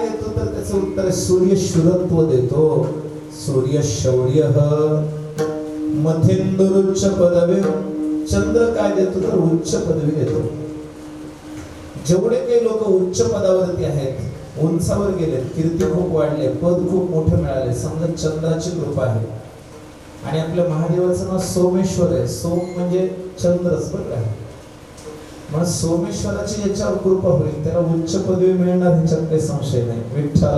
देतो तर त्याचं उत्तर सूर्य शूरत्व देतो. सूर्य शौर्य मथेंदुरुच्च पदवी. चंद्र काय देतो तर उच्च पदवी देतो. जेवढे काही लोक उच्च पदावरती आहेत, उंचावर गेले, कीर्ती खूप वाढले, पद खूप मोठे मिळाले, समजा चंद्राची कृपा आहे. आणि आपल्या महादेवाचं नाव सोमेश्वर आहे. सोम म्हणजे चंद्रच बरं का. म्हणून सोमेश्वराची याच्यावर कृपा होईल, त्याला उच्च पदवी मिळणार ह्याच्यात काही संशय नाही. विठ्ठला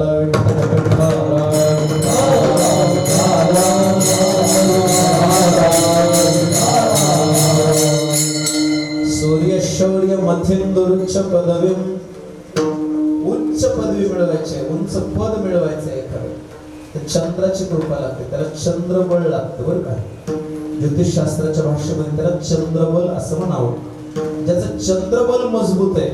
सूर्य शौर्य मथेंदुरुच्च पदवी. उच्च पदवी मिळवायची, उंच पद मिळवायचं एखादं तर चंद्राची कृपा लागते, त्याला चंद्रबळ लागतं बरं का. ज्योतिषशास्त्राच्या भाषेमध्ये त्याला चंद्रबल असं म्हणावं. ज्याचं चंद्रबल मजबूत आहे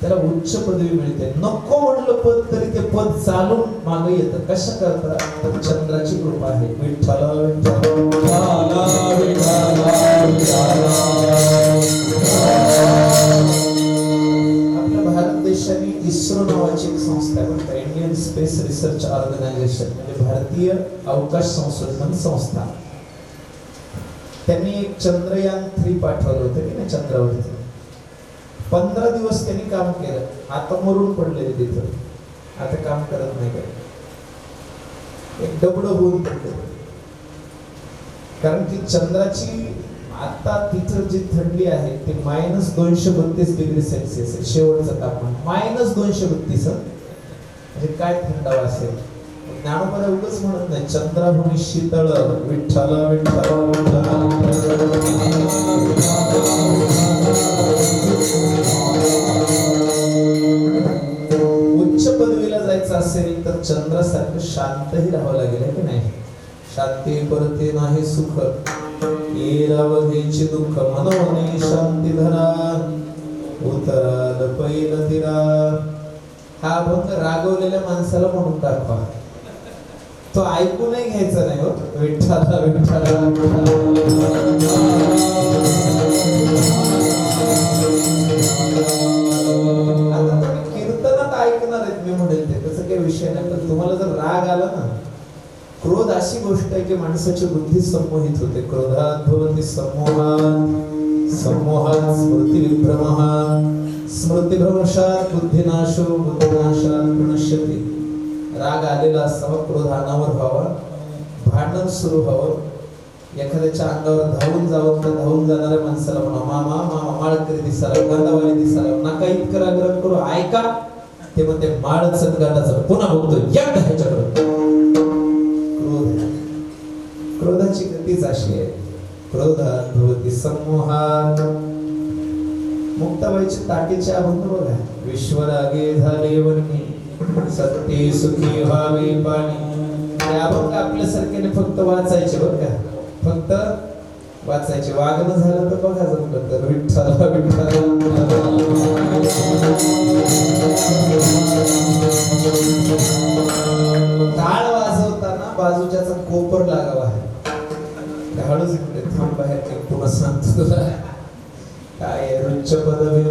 त्याला उच्च पदवी मिळते. नको म्हटलं पद तरी ते पद चालून मागे येतं. कशा करता तर चंद्राची कृपा आहे. विठ्ठला आपल्या भारत देशाने इस्रो नावाची एक संस्था आहे, इंडियन स्पेस रिसर्च ऑर्गनायझेशन, म्हणजे भारतीय अवकाश संशोधन संस्था. त्यांनी एक चंद्रयान 3 पाठवलं होतं की नाही चंद्रावरती. 15 दिवस त्यांनी काम केलं. आता मरून पडलेले तिथं, आता काम करत नाही काय, एक डबडं होऊन पडलं. कारण की चंद्राची आता तिथं जी थंडी आहे ते -232 डिग्री सेल्सिअस आहे. शेवटचं तापमान -232. म्हणजे काय थंडावा असेल. ज्ञानोबा उगाच म्हणत नाही चंद्राहुनी शीतळ. विठ्ठला विठ्ठला उच्च पदवीला जायचं असेल तर चंद्रासारखं शांतही राहावं लागेल की नाही. शांती परते नाही सुख, येरावधीची दुःख मनोने शांती धरा, उतराल पैल तिरा. हा अभंग रागवलेल्या माणसाला म्हणून दाखवा, तो ऐकू नाही घ्यायचा नाही हो. विठ्ठला विठ्ठला आता तुम्ही कीर्तनात ऐकणार आहेत मी म्हणेल ते, त्याचा काही विषय नाही. पण तुम्हाला जर राग आला ना, क्रोध अशी गोष्ट आहे की माणसाची बुद्धी संमोहित होते. क्रोधात भवति सम्मोहात्, सम्मोहात् स्मृतिविभ्रमः, स्मृतिभ्रंशात् बुद्धिनाशो, बुद्धिनाशात् प्रणश्यति. राग आलेला असावा, क्रोध अनावर व्हावा, भांडण सुरू व्हावं. एखाद्याच्या अंगावर धावून जावं तर धावून जाणाऱ्या माणसाला म्हणा मामा मामा माळकरी दिसाला, गांधावाली दिसाला, नका इतकं रागराग करू, ऐका ते म्हणते माळच गांधाचं पुन्हा बघतो या ह्याच्याकडे. क्रोधाची गतीच अशी आहे. क्रोधात भवति सम्मोहात्. मुक्ताबाईची ताटीचे अभंग बघा. विश्वरागे झाले वन्नी, सत्ते सुखी व्हावे पाणी. हे अभंग आपल्यासारख्याने फक्त वाचायचे बरं का, फक्त वाचायचे. वागणं झालं तर बघा जमलं तर विठ्ठला विठ्ठला. टाळ वाजवताना बाजूच्याचा कोपर लागावा आहे. हळूच इकडे थांब, बाहेर पुन्हा सांगतो तुला काय. उच्च पदवी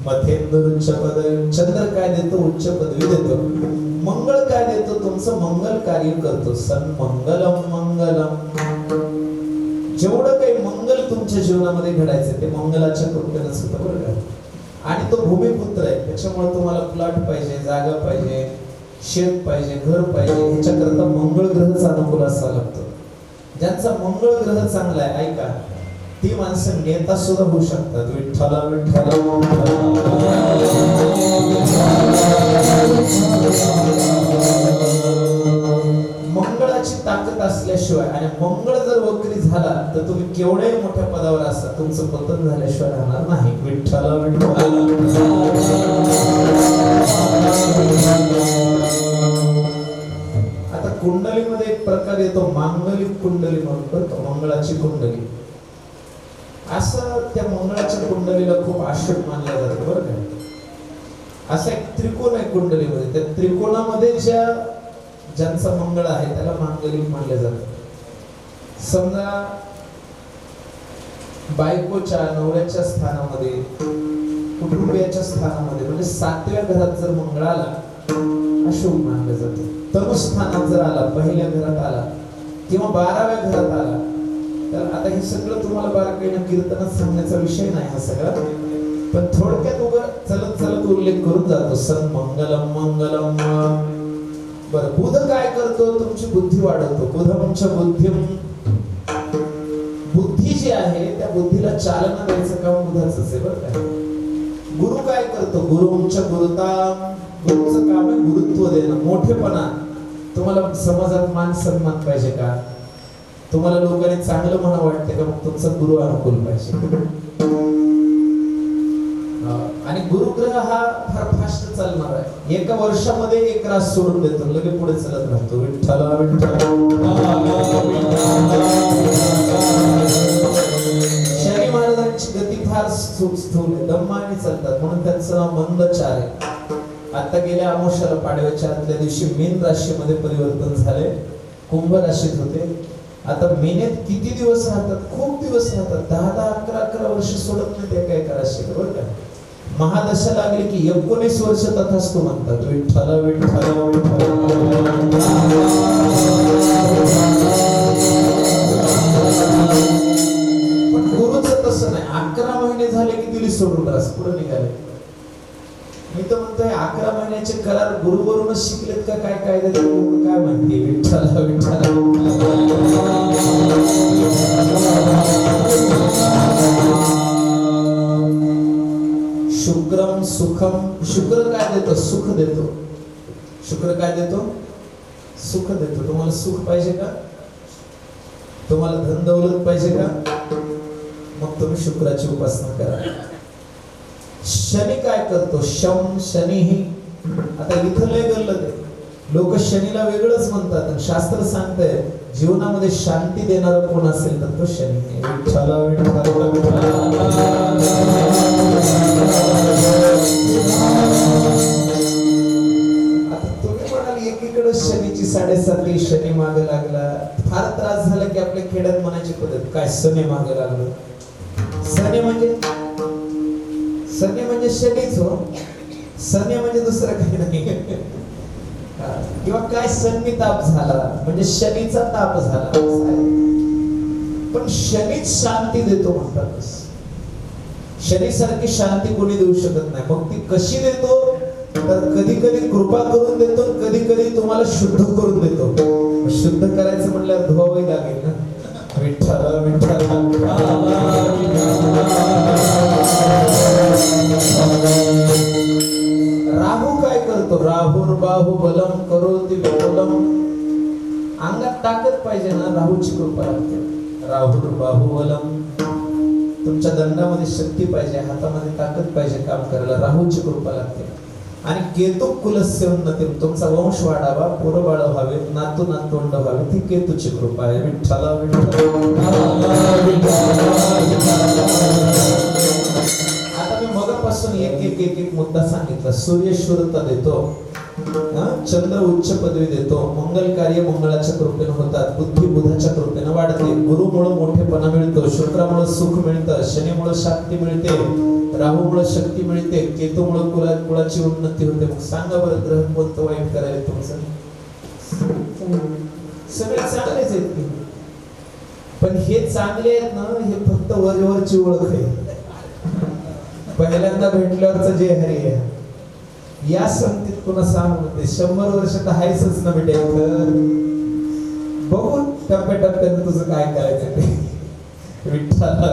मथेंदुरुच्च पदवी. चंद्र काय देतो? उच्च पदवी देतो. मंगळ काय देतो? तुमचं मंगल कार्य करतो. सन्मंगलम मंगलम. जेवढं काही मंगल तुमच्या जीवनामध्ये घडायचं ते मंगलाच्या कृपेनंच होतं बरं का. आणि तो भूमिपुत्र आहे, त्याच्यामुळे तुम्हाला प्लॉट पाहिजे, जागा पाहिजे, शेत पाहिजे, घर पाहिजे. ह्याच्याकरता मंगळ ग्रहच अनुकूल असावा लागतो. ज्यांचा मंगळ ग्रह चांगला आहे ऐका, ती माणसं नेता सुद्धा होऊ शकतात. विठ्ठला विठ्ठला. मंगळाची ताकद असल्याशिवाय, आणि मंगळ जर वक्री झाला तर तुम्ही केवढ्याही मोठ्या पदावर असता, तुमचं पतन झाल्याशिवाय राहणार नाही. विठ्ठला विठ्ठला. आता कुंडलीमध्ये एक प्रकार येतो मांगलिक कुंडली म्हणून, मंगळाची कुंडली. असं त्या मंगळाच्या कुंडलीला खूप आश्रय मानला जातो बरं का. असा एक त्रिकोण आहे कुंडलीमध्ये, त्या त्रिकोणामध्ये ज्यांचा मंगळ आहे त्याला मांगलिक मानले जातं. समजा बायकोच्या नवऱ्याच्या स्थानामध्ये, कुटुंबियाच्या स्थानामध्ये, म्हणजे 7व्या घरात जर मंगळ आला अशुभ मानलं जातं. तनुस्थानात जर आला, पहिल्या घरात आला किंवा 12व्या घरात आला, तर आता हे सगळं तुम्हाला बारकाईनं कीर्तनात सांगण्याचा विषय नाही हा सगळा, पण थोडक्यात उभं चलत चलत उल्लेख करून जातो. सन मंगलम मंगलम. बरं, बुध काय करतो? तुमची बुद्धी वाढवतो. बुधमच्या बुद्धिम. बुद्धी जी आहे त्या बुद्धीला चालना द्यायचं काम बुधाचं आहे बरं का. गुरु काय करतो? गुरुंच्या गुरुता. गुरुचं काम आहे गुरुत्व देणं, मोठेपणा. तुम्हाला समाजात मान सन्मान पाहिजे का? तुम्हाला लोकांनी चांगलं म्हणा वाटते का? मग तुमचा गुरु अनुकूल पाहिजे. आणि गुरुग्रह हा फार फास्ट चालणार आहे. एका वर्षामध्ये एक रास सोडून देतो, लगेच पुढे चालत राहतो. विठ्ठला विठ्ठला. शनी महाराजांची गती फार स्थूल आहे, दम्माने चालतात, म्हणून त्यांचं नाव मंदचार आहे. आता गेल्या अमावस्याला पाडव्याच्या आदल्या दिवशी मीन राशीमध्ये परिवर्तन झाले, कुंभ राशीत होते. आता मीनेत किती दिवस राहतात? खूप दिवस राहतात. 10-10, 11-11 वर्ष सोडत नाही ते एका राशीत बरं का. महादशा लागली की 19 वर्ष तथास्तु म्हणतात. विठ्ठला विठ्ठला विठ्ठला. पण गुरुचं तसं नाही. 11 महिने झाले की दिली सोडून रास पुढे निघाले. मी तर म्हणतोय 11 महिन्याचे करार गुरुवरूनच शिकलेत का काय? काय काय म्हणते? विठ्ठला विठ्ठला. शुक्रम सुखम. शुक्र काय देतो? सुख देतो. शुक्र काय देतो? सुख देतो. तुम्हाला सुख पाहिजे का? तुम्हाला धन दौलत पाहिजे का? मग तुम्ही शुक्राची उपासना करा. शनी काय करतो? शम शनी ही. आता इथं लय गल्लत आहे. लोक शनीला वेगळंच म्हणतात, आणि शास्त्र सांगतंय जीवनामध्ये शांती देणारा कोण असेल तर तो शनी आहे. विठ्ठला विठ्ठला. आता तुम्ही म्हणाल एकीकडे शनीची 7.5 शनी मागे लागला. फार त्रास झाला की आपल्या खेड्यात म्हणायची पद्धत काय? सनी मागे लागलो. सनी म्हणजे शनीच हो. सनी म्हणजे दुसरं काही नाही. किंवा काय सन्नी ताप झाला म्हणजे शनीचा ताप झाला. पण शनीच शांती देतो म्हणतात. शनी सारखी शांती कोणी देऊ शकत नाही. मग ती कशी देतो? तर कधी कधी कृपा करून देतो, कधी कधी तुम्हाला शुद्ध करून देतो. शुद्ध करायचं म्हणल्यावर धुवावंही लागेल ना. विठ्ठला विठ्ठला. राहू काय करतो? राहुर बाहु बलम करोति विपुलम. अंगात ताकद पाहिजे ना, राहूची कृपा लागते. राहुर बाहु बलम. तुमच्या दंडामध्ये शक्ती पाहिजे, हातामध्ये ताकद पाहिजे काम करायला, राहूची कृपा लागते. आणि केतू कुलस्य उन्नती. तुमचा वंश वाढावा, पोरबाळ व्हावे, नातू नातवंड व्हावे, ती केतूची कृपा आहे. विठ्ठला विठ्ठला. आता मी मगापासून एक मुद्दा सांगितला. सूर्य शूरता देतो, चंद्र उच्च पदवी देतो, मंगल कार्य मंगळाच्या कृपेने होतात, बुद्धी बुधाच्या कृपेने वाढते, गुरुमुळे मोठेपणा मिळतो, शुक्रामुळे सुख मिळतं, शनीमुळे शांती मिळते, राहूमुळे शक्ती मिळते, केतूमुळे कुळाची उन्नती होते. मग सांगा बरं ग्रह कोणतं वाईट करायला तुमचं? सगळे चांगलेच आहेत. पण हे चांगले आहेत ना, हे फक्त वरवरची ओळख आहे. पहिल्यांदा भेटल्यावरच जे हरी आहे. या संगतीत पुन्हा सांगते 100 वर्ष तर हायच ना बेटा. बघू टप्प्याटप्प्याने तुझं काय करायचं ते. विठ्ठला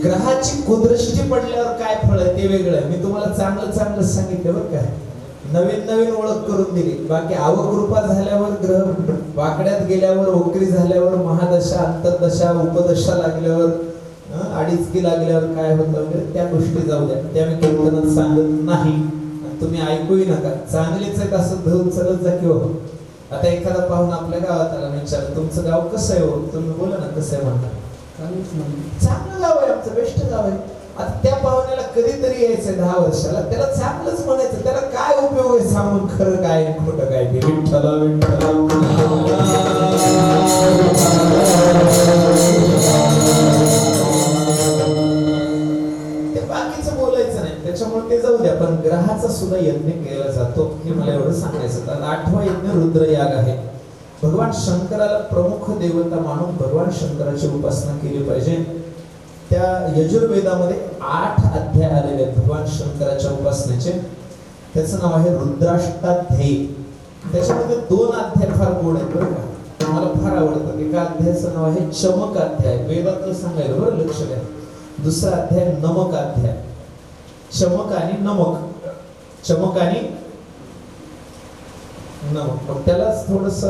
ग्रहाची कुदृष्टी पडल्यावर काय फळ आहे ते वेगळं आहे. मी तुम्हाला चांगलं सांगितलं बरं काय. नवीन ओळख करून दिली. बाकी अवकृपा झाल्यावर, ग्रह वाकड्यात गेल्यावर, वक्री झाल्यावर, महादशा अंतरदशा उपदशा लागल्यावर, अडीचकी लागल्यावर काय होतं वगैरे त्या गोष्टी जाऊ द्या. त्या मी कीर्तनात सांगत नाही, तुम्ही ऐकूही नका. चांगलीच आहे असं धरून चलत जा. किंवा आता एखादा पाहुणा आपल्या गावात आला, विचारलं तुमचं गाव कसं आहे हो? तुम्ही बोला ना कसं आहे म्हणता. चांगलं गाव आहे आमचं, बेस्ट गाव आहे. आता त्या पाहुण्याला कधीतरी यायचंय 10 वर्षाला, त्याला चांगलंच म्हणायचं. त्याला काय उपयोग आहे सांगून खरं काय खोटं काय ते. विठ्ठला विठ्ठला. सुद्धा यज्ञ केला जातो, हे मला एवढं सांगायचं. तर 8वा यज्ञ रुद्रयाग आहे. भगवान शंकराला प्रमुख देवता मानून भगवान शंकराची उपासना केली पाहिजे. त्या यजुर्वेदामध्ये 8 अध्याय आलेले आहेत भगवान शंकराच्या उपासनेचे. त्याचं नाव आहे रुद्राष्टाध्यायी. त्याच्यामध्ये 2 अध्याय फार गोड आहेत बरं का, मला फार आवडतात. एका अध्यायाचं नाव आहे चमक अध्याय, वेदातलं सांगायला बरं लक्ष द्या. दुसरा अध्याय नमक अध्याय. चमक आणि नमक, चमक आणि नमक. मग त्यालाच थोडस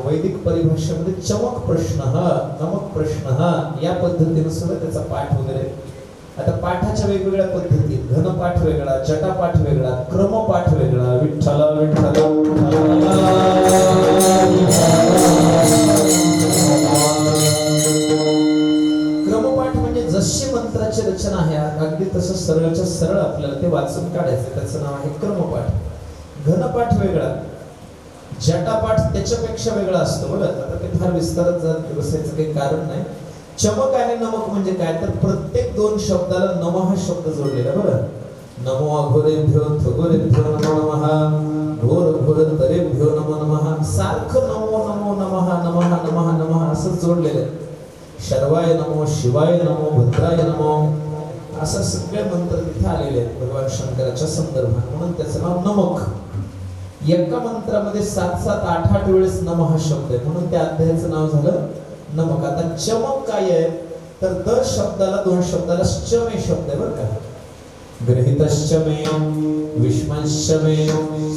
वैदिक परिभाषेमध्ये चमक प्रश्न हा, नमक प्रश्न हा, या पद्धतीने सुद्धा त्याचा पाठ वगैरे. आता पाठाच्या वेगवेगळ्या पद्धती, घनपाठ वेगळा, जटापाठ वेगळा, क्रमपाठ वेगळा. विठ्ठला विठ्ठला क्रमपाठ म्हणजे जशी मंत्राची रचना आहे अगदी तसं सरळच्या सरळ आपल्याला ते वाचून काढायचं, त्याचं नाव आहे क्रमपाठ. घनपाठ वेगळा, जटापाठ त्याच्यापेक्षा वेगळा असतो बरं. आता ते फार विस्तारात जात बसायचं काही कारण नाही. चमक आणि नमक म्हणजे काय, तर प्रत्येक 2 शब्दाला नम हा शब्द जोडलेला बरं. नमो अघोरेभ्यो थगोरेभ्यो नमो नमः, घोर घोर तरेभ्यो नमो नमः. सारखं नमो नमो नमः नमः नमः नमः असं जोडलेलं आहे. शर्वाय नमो, शिवाय नमो, भद्राय नमो, असं सगळे मंत्र तिथे आलेले आहेत भगवान शंकराच्या संदर्भात, म्हणून त्याचं नाव नमक. एका मंत्रामध्ये 7-7, 8-8 वेळेस नम हा शब्द आहे, म्हणून त्या अध्यायाचं नाव झालं नमक. आता चमक काय आहे, तर दर शब्दाला 2 शब्दाला श्चमे शब्द आहे बरं का. ग्रहितश्चमे, विष्मश्चमे,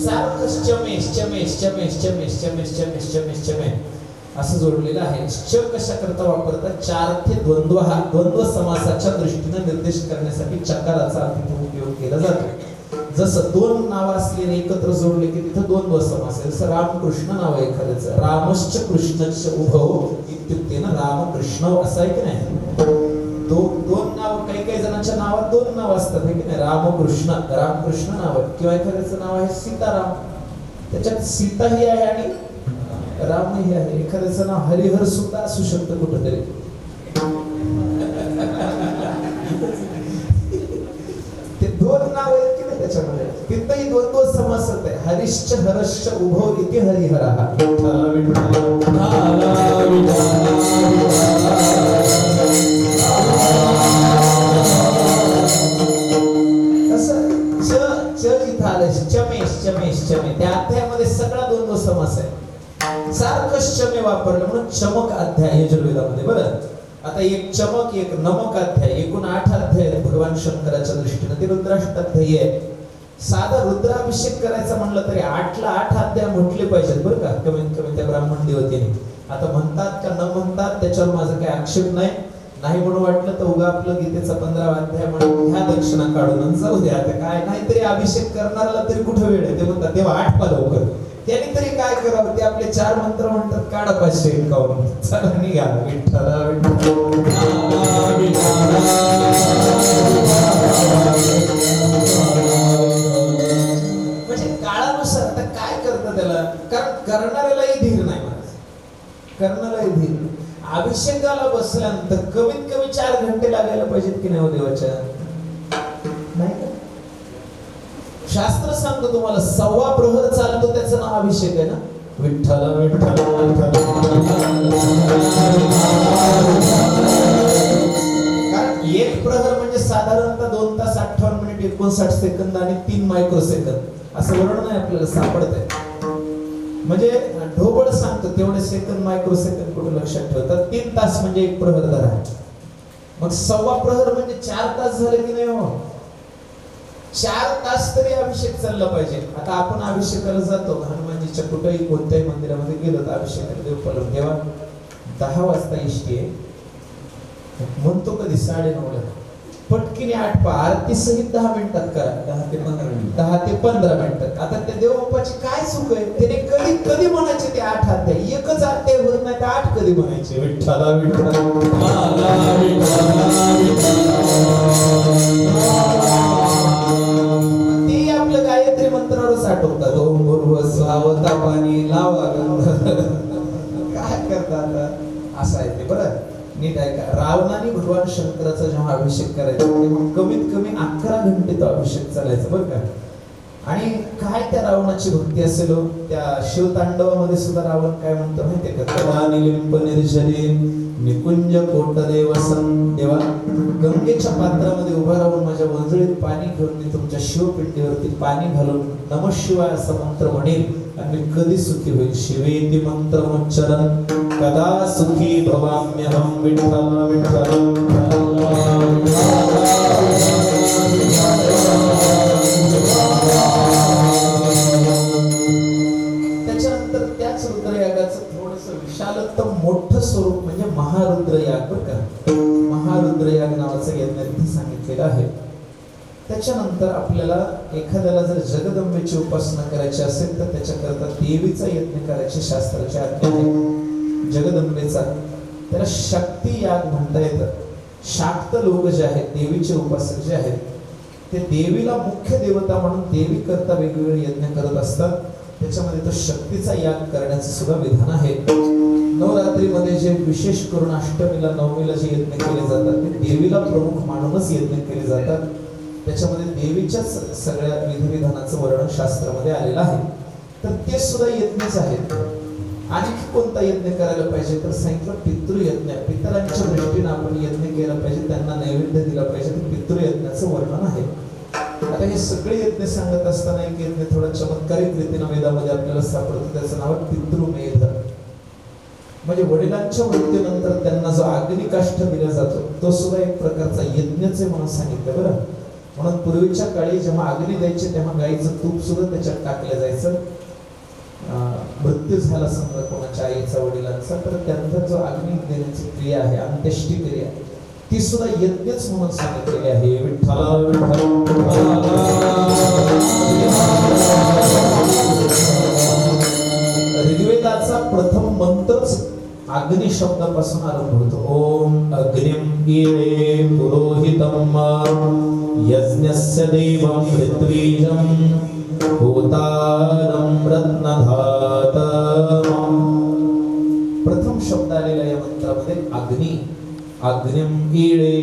सारखं श्चमे श्चमे श्चमे श्चमे श्चमे श्चमे श्चमे श्चमे असं जोडलेलं आहे. च कशा करता वापरतात, 4 थे द्वंद्व, हा द्वंद्व समासाच्या दृष्टीने निर्देश करण्यासाठी चकाराचा अतिथी उपयोग केला जातो. जसं 2 नावं असलेले एकत्र जोडले की तिथं द्वंद्व समास आहे. जसं रामकृष्ण नाव आहे एखाद्याचं, रामश्च कृष्णश्च उभव इत्युक्ते ना, रामकृष्ण असं आहे की नाही. 2 नाव, काही जणांच्या नावात 2 नाव असतात की नाही. रामकृष्ण, रामकृष्ण नाव आहे. किंवा एखाद्याचं नाव आहे सीताराम, त्याच्यात सीताही आहे आणि रामही आहे. एखाद्याचं नाव हरिहर सुद्धा असू शकतं कुठंतरी. ते 2 नाव आहेत की नाही त्याच्यामध्ये, तिथंही द्वंद्व समास आहे. हरिश्च हरश्च उभो इति हरिहरः. त्या अध्यायामध्ये सगळा द्वंद्व समास आहे. सारखं शमे वापरलं म्हणून चमक अध्याय यजुर्वेदामध्ये बरं. आता एक चमक, एक नमक अध्याय, एकूण 8 अध्याय आहेत भगवान शंकराच्या दृष्टीने. ते रुद्राष्टाध्यायी आहे. साधा रुद्राभिषेक करायचा म्हणलं तरी 8ला 8 अध्याय म्हटले पाहिजेत बरं का, कमीत कमी त्या ब्राह्मण देवतेने. आता म्हणतात का न म्हणतात त्याच्यावर माझा काही आक्षेप नाही. नाही म्हणून वाटलं तर उगा आपलं गीतेचा 15वा अध्याय म्हणून ह्या दक्षिणा काढून जाऊ द्या. आता काय नाही तरी अभिषेक करणारला तरी कुठं वेळ आहे. ते म्हणतात तेव्हा 8 पा लवकर, त्यांनी तरी काय करावं. ते आपले 4 मंत्र म्हणतात, काढा 551. चला निघा. विठ्ठला म्हणजे काळानुसार आता काय करतं त्याला, कारण करणाऱ्यालाही धीर नाही माझं, करणाराही धीर. अभिषेकाला बसल्यानंतर कमीत कमी 4 घंटे लागायला पाहिजेत की नाही देवाच्या, नाही का. शास्त्र सांगतो तुम्हाला 1.25 प्रहर चालतो, त्याचं नाव अभिषेक आहे ना. विठ्ठल विठ्ठल. कारण 1 प्रहर म्हणजे साधारणतः 2 तास 58 मिनिट 59 सेकंद आणि 3 मायक्रोसेकंद असं वर्णन आहे आपल्याला सापडत आहे. म्हणजे ढोबळ सांगतो तेवढे सेकंद मायक्रोसेकंद कुठे लक्षात ठेवतात. 3 तास म्हणजे 1 प्रहर धरा. मग 1.25 प्रहर म्हणजे 4 तास झाले की नाही हो. 4 तास तरी अभिषेक चालला पाहिजे. आता आपण अभिषेकाला जातो हनुमानजीच्या कुठेही कोणत्याही मंदिरामध्ये गेलो तर अभिषेकाला देवपालक तेव्हा 10 वाजता इष्टी आहे म्हणतो, कधी 9:30ला. पटकीने 8 पा आरती सहित 10 मिनिटात करा. 10 ते 15 मिनिटात. आता त्या देवबापाची काय चूक आहे, त्याने कधी कधी म्हणायचे ते 8 अध्याय. एकच अध्याय होत नाही तर 8 कधी म्हणायचे. विठ्ठला विठ्ठला ते आपलं गायत्री मंत्रावरच आठवतात. ओम भूर्भुवः स्वः पाणी लावा काय करतात असं आहे ते बरं. नीट ऐका. रावणाने भगवान शंकराचा जेव्हा अभिषेक करायचा तेव्हा कमीत कमी 11 घंटे तो अभिषेक चालायचा बरं का. आणि काय त्या रावणाची भक्ती असेल हो. त्या शिवतांडवामध्ये सुद्धा रावण काय म्हणतो माहितीये का, कदा निलिंब निर्जरे निकुंज कोटरे वसन. देवा, गंगेच्या पात्रामध्ये उभा राहून माझ्या वंजळीत पाणी घेऊन मी तुमच्या शिवपिंडीवरती पाणी घालून नमः शिवाय असा मंत्र म्हणेल आणि मी कधी सुखी होईल. शिवेती मंत्रमुच्चरन् कदा सुखी भवाम्यहं. विठ्ठल विठ्ठल. त्याच्यानंतर त्याच रुद्रयागाचं थोडंसं विशालतम मोठं स्वरूप म्हणजे महारुद्रयाग. बरं का, महारुद्रयाग नावाचं यज्ञ तिथे सांगितलेलं आहे. त्याच्यानंतर आपल्याला एखाद्याला जर जगदंबेची उपासना करायची असेल तर त्याच्याकरता देवीचा यज्ञ करायची शास्त्राची आज्ञा आहे. जगदंबेचा त्याला शक्ती याग म्हणता येतं. शाक्त लोक जे आहेत, देवीचे उपासक जे आहेत, ते देवीला मुख्य देवता म्हणून देवी करता वेगवेगळे यज्ञ करत असतात. त्याच्यामध्ये तो शक्तीचा याग करण्याचं सुद्धा विधान आहे. नवरात्रीमध्ये जे विशेष करून अष्टमीला नवमीला जे यज्ञ केले जातात ते देवीला प्रमुख मानूनच यज्ञ केले जातात. त्याच्यामध्ये देवीच्याच सगळ्या विधिविधानाचं वर्णन शास्त्रामध्ये आलेलं आहे. तर ते सुद्धा यज्ञच आहेत. आणखी कोणता यज्ञ करायला पाहिजे तर सांगितलं पितृयज्ञ. पितरांच्या दृष्टीने आपण यज्ञ केला पाहिजे, त्यांना नैवेद्य दिला पाहिजे. ते पितृयज्ञाचं वर्णन आहे. आता हे सगळे यज्ञ सांगत असताना एक यज्ञ थोडा चमत्कारिक रीतीने वेदामध्ये आपल्याला सापडतो. त्याचं नाव पितृमेध. म्हणजे वडिलांच्या मृत्यूनंतर त्यांना जो अग्निकाष्ठ दिला जातो तो सुद्धा एक प्रकारचा यज्ञच आहे म्हणून सांगितलं. बरं, म्हणून पूर्वीच्या काळी जेव्हा अग्नी द्यायचे तेव्हा गाईचं तूप सुद्धा त्याच्यात टाकलं जायचं. मृत्यू झाला समजा कोणाच्या आईचा वडिलांचा तर त्यांचा जो अग्नी देण्याची क्रिया आहे, अंत्येष्टी क्रिया, ती सुद्धा यज्ञच म्हणून सांगितलेली आहे. विठ्ठला ऋग्वेदाचा प्रथम मंत्रच अग्नी शब्दापासून आरंभ होतो. ओम अग्निम ईळे पुरोहितम यज्ञस्य देवं ऋत्विजं होतारं रत्नधातम्. प्रथम शब्द आलेला या मंत्रामध्ये अग्नी. अग्निम ईळे.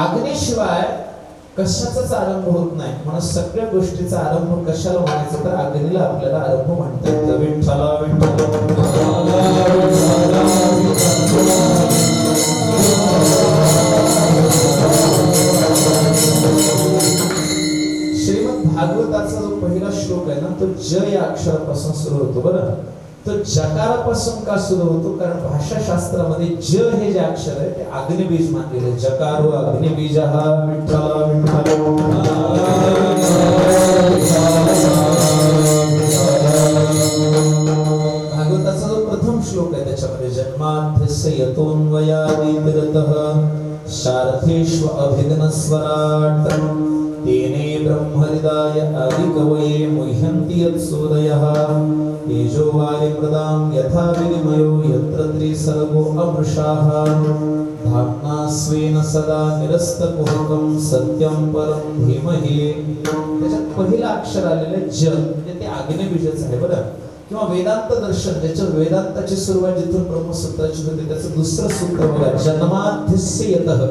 अग्नीशिवाय कशाचाच आरंभ होत नाही. म्हणून सगळ्या गोष्टीचा आरंभ कशाला म्हणायचं तर अग्नीला आपल्याला आरंभ म्हणता येतं. विठ्ठला श्रीमद भागवताचा जो पहिला श्लोक आहे ना तो ज या अक्षरापासून सुरू होतो. बरं, तो जकारापासून का सुरू होतो कारण भाषाशास्त्रामध्ये ज हे जे अक्षर आहे ते अग्निबीज मानलेले. जकारो अग्निबीजः. विठ्ठला भागवताचा जो प्रथम श्लोक आहे त्याच्यामध्ये जन्माद्यस्य यतोऽन्वयादितरतः शार्थेष्व अभिघ्नस्वराट् तेने ब्रह्महृदाय आदिकवये मुह्यन्ति यत्सूदयः तेजो वारिमृदां यथा विनिमयो यत्र त्रिसर्गो अमृषाः धाम्ना स्वेन सदा निरस्तकुहकं सत्यं परं धीमहि. त्याच्यात पहिलं अक्षर आलेलं ज म्हणजे ते अग्निबीजच आहे. बरं, किंवा वेदांत दर्शन ज्याच्यावर वेदांताची सुरुवात जिथून ब्रह्मसूत्राची होते त्याचं दुसरं सूत्र बघा जन्माद्यस्य यतः.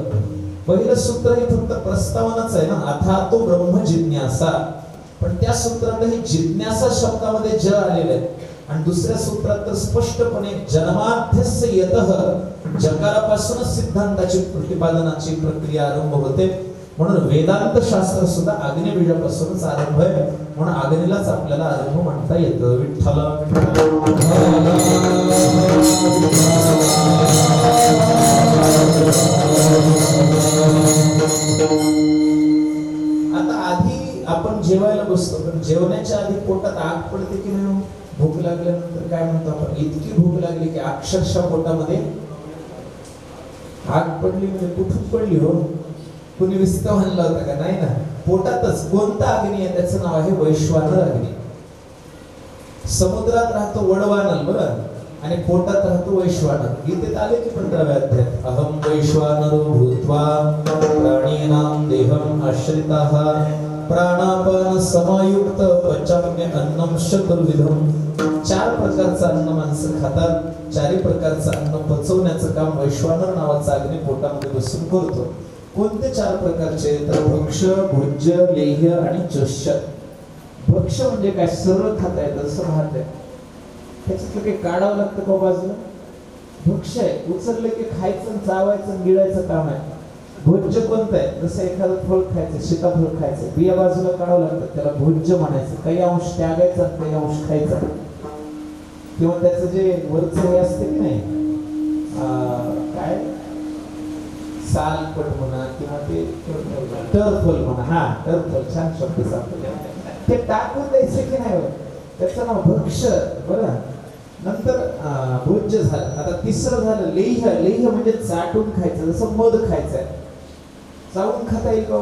पहिलं सूत्र हे फक्त प्रस्तावनाच आहे ना, अथातो ब्रह्म जिज्ञासा. पण त्या सूत्रात ही जिज्ञासा शब्दामध्ये ज आलेलं आहे. आणि दुसऱ्या सूत्रात तर स्पष्टपणे जन्माद्यस्य यतः जकारापासूनच सिद्धांताची प्रतिपादनाची प्रक्रिया आरंभ होते. म्हणून वेदांत शास्त्र सुद्धा अग्निबीजापासूनच आरंभ आहे. म्हणून अग्नीलाच आपल्याला आरंभ म्हणता येतं. विठ्ठला आता आधी आपण जेवायला बसतो पण जेवण्याच्या आधी पोटात आग पडते की नाही? भूक लागल्यानंतर काय म्हणतो आपण, इतकी भूक लागली की अक्षरशः पोटामध्ये आग पडली. म्हणजे कुठून पडली हो? कुणी विस्तव आणला होता का? नाही ना, पोटातच. कोणता अग्नी आहे त्याचं नाव आहे वैश्वानर अग्नी. समुद्रात राहतो वडवानल. बरं, आणि पोटात राहतो वैश्वानर. गीतेत आले की 15व्या अध्यायात अहम वैश्वानरो भूत्वा प्राणीनां देहम आश्रिताः प्राणापान समायुक्त पचाम्य अन्नम चतुर्विधम. 4 प्रकारचं अन्न माणसं खातात. 4 प्रकारचं अन्न पचवण्याचं काम वैश्वानर नावाचा अग्नी पोटामध्ये बसून करतो. कोणते 4 प्रकारचे? तर भक्ष, भोज्य, लेह्य आणि चोष्य. भक्ष म्हणजे काय? सरळ खाता येतं, जसं भात आहे, त्याच्यातलं काही काढावं लागतं का बाजूला? भक्ष आहे, उचलले की खायचं, चावायचं, गिळायचं काम आहे. भोज्य कोणतं आहे? जसं एखादं फळ खायचं, सीताफळ खायचं, बिया बाजूला काढावं लागतं, त्याला भोज्य म्हणायचं. काही अंश त्यागायचा, काही अंश खायचा. किंवा त्याचं जे वरचं हे असते की नाही, काय सालपट म्हणा, किंवा ते टरफल म्हणा, हा टरफल, छान शब्द सांगतो, ते टाकून द्यायचं की नाही, त्याचं नाव भक्ष. बरं, नंतर भोज्य झालं. आता तिसरं झालं लेह्य. लेह्य म्हणजे चाटून खायचं, जसं मध खायचंय, चावून खाता येईल का?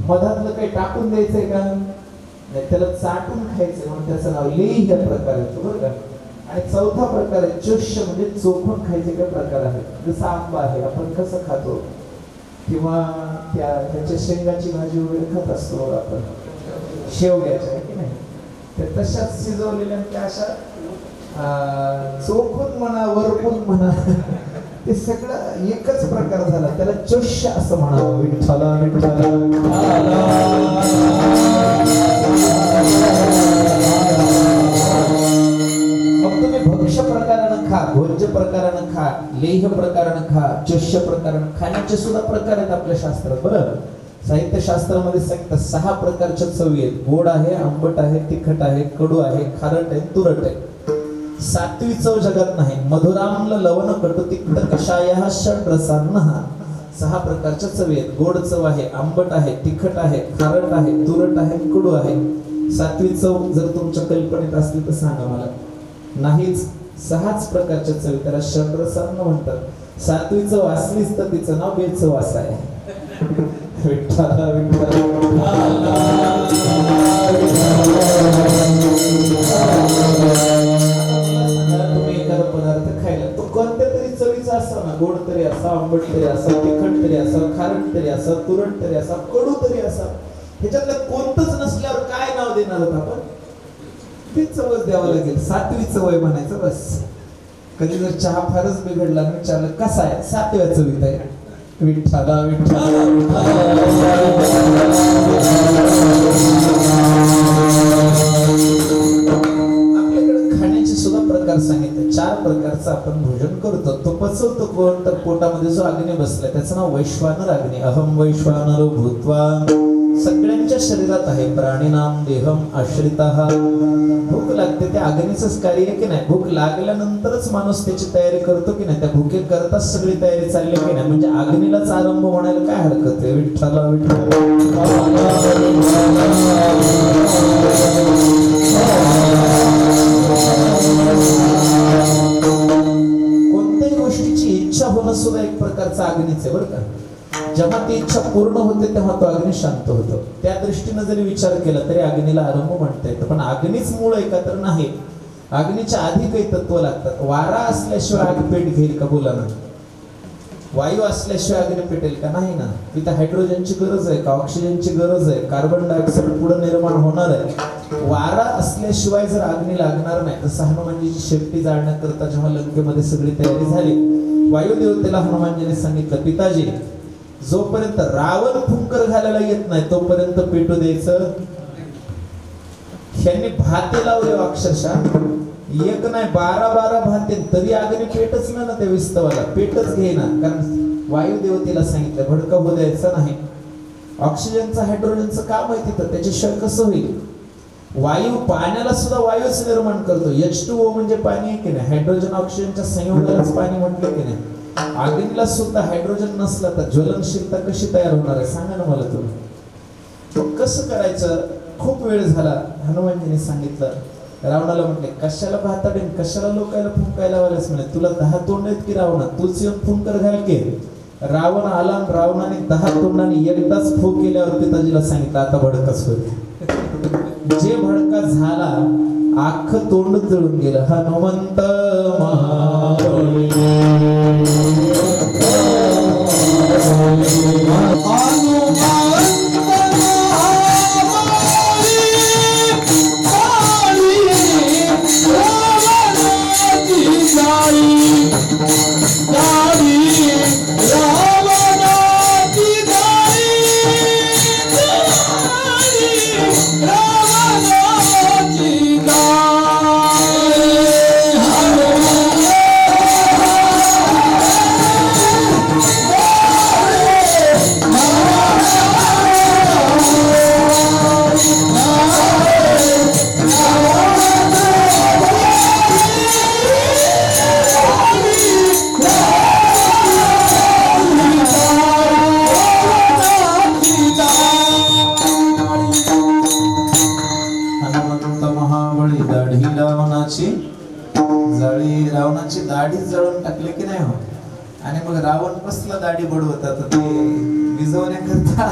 मधातलं काही टाकून द्यायचंय का? नाही, त्याला चाटून खायचं, म्हणून त्याचं नाव लेह्य प्रकार येतो. बरं का? आणि चौथा प्रकार आहे चोष्य, म्हणजे चोखून खायचे काही प्रकार आहेत. जसं आंबा आहे, आपण कसं खातो, किंवा त्याच्या शेंगाची भाजी वगैरे खात असतो आपण, शेवग्याच्या की नाही, तर तशाच शिजवलेल्या त्या अशा चोखून म्हणा, वरपून म्हणा, ते सगळं एकच प्रकार झाला, त्याला चोष्य असं म्हणावं. विठ्ठला विठ्ठला. मग तुम्ही भक्ष्य प्रकारानं खा, भोज्य प्रकारानं खा, लेह्य प्रकारानं खा, चोष्य प्रकारानं. खाण्याचे सुद्धा प्रकार आहेत आपल्या शास्त्रात. बरं, साहित्य शास्त्रामध्ये सांगतात 6 प्रकारच्या चवी आहेत. गोड आहे, आंबट आहे, तिखट आहे, कडू आहे, खारट आहे, तुरट आहे. 7वी चव जगात नाही. मधुराम्ल लवण कटु तिक्त कषायः षड्रसान्नः. 6 प्रकारच्या चवी आहेत. गोड चव आहे, आंबट आहे, तिखट आहे, खारट आहे, तुरट आहे, कडू आहे. 7वी चव जर तुमच्या कल्पनेत असली तर सांगा मला. नाहीच, 6च प्रकारच्या चवी, त्याला षड्रसान्न म्हणतात. 7वी चव असलीच तर तिचं नाव बेचव असं आहे. विठ्ठला विठ्ठला. तुम्ही एखादा पदार्थ खायला, तो कोणत्या तरी चवीचा असा ना, गोड तरी असा, आंबट तरी असा, तिखट तरी असा, खारट तरी असा, तुरट तरी असा, कडू तरी असा, ह्याच्यातलं कोणतंच नसल्यावर काय नाव देणार होत आपण? ती चवच द्यावं लागेल. 7वी चव आहे म्हणायचं बस. कधी जर चहा फारच बिघडला आणि विचारलं कसा आहे, 7व्या चवीत आहे. विठ्ठला विठ्ठला. आपल्याकडे खाण्याचे सुद्धा प्रकार सांगितले. 4 प्रकारचं आपण भोजन करतो. तो पचवतो कोण? तर पोटामध्ये जो अग्नी बसलाय त्याचं नाव वैश्वानर अग्नी. अहम वैश्वानरो भूत्वा. सगळ्यांच्या शरीरात आहे. प्राणीनाम देहम आश्रितः. भूक लागते, त्या अग्नीचंच कार्य आहे की नाही. भूक लागल्यानंतरच माणूस त्याची तयारी करतो की नाही. त्या भुके करताच सगळी तयारी चालली की नाही. म्हणजे अग्नीलाच आरंभ म्हणायला काय हरकत आहे? विठ्ठला विठ्ठला. कोणत्याही गोष्टीची इच्छा होणं सुद्धा एक प्रकारचा अग्नीच आहे बरं का. जेव्हा ती इच्छा पूर्ण होते तेव्हा तो अग्नी शांत होतो. त्या दृष्टीने जरी विचार केला तरी अग्नीला आरंभ म्हणता येतं. पण अग्नीच मूळ आहे का? तर नाही. अग्नीच्या आधी काही तत्व लागतात. वारा असल्याशिवाय आग पेट घेईल का? बोला ना. वायू असल्याशिवाय अग्नी पेटेल का? नाही ना. तिथे हायड्रोजनची गरज आहे का? ऑक्सिजनची गरज आहे. कार्बन डायऑक्साईड पुढे निर्माण होणार आहे. वारा असल्याशिवाय जर अग्नी लागणार नाही. जसं हनुमानजीची शेपटी जाळण्याकरता जेव्हा लंकेमध्ये सगळी तयारी झाली, वायुदेवतेला हनुमानजीने सांगितलं, पिताजी जोपर्यंत रावण फुंकर घालायला येत नाही तोपर्यंत पेटू द्यायचं. ह्यांनी भाते लावले अक्षरशः, एक नाही 12 भाते, तरी अग्नी पेटच ना त्या विस्तवाला, पेटच घेईना. कारण वायुदेवतेला सांगितलं भडका होऊ द्यायचं नाही. ऑक्सिजनचं हायड्रोजनचं काम आहे तिथं, त्याच्याशिवाय कसं होईल? वायू पाण्याला सुद्धा वायूच निर्माण करतो. H2O म्हणजे पाणी आहे की नाही. हायड्रोजन ऑक्सिजनच्या संयोगालाच पाणी म्हटलं की नाही. अग्नीला सुद्धा हायड्रोजन नसला तर ज्वलनशीलता कशी तयार होणार आहे? सांगा ना मला तुम्ही. कसं करायचं? खूप वेळ झाला. हनुमानजीने सांगितलं. रावणाला म्हटले, कशाला भाताडीन, कशाला लोकायला फुंकायला वालेस म्हणे. तुला 10 तोंड आहेत की रावणा, तूच येऊन फुंकर घाल की. रावण आला, रावणाने 10 तोंडाने एकदाच फूक केल्यावर पिताजीला सांगितलं आता भडकाच होईल. जे भडका झाला, अख्खं तोंड जळून गेलं. हनुमंत महाबळी. जाळी रावणाची दाढी जळून टाकली की नाही हो, आणि मग रावण कसला दाढी बडवतात ते विजवण्याकरता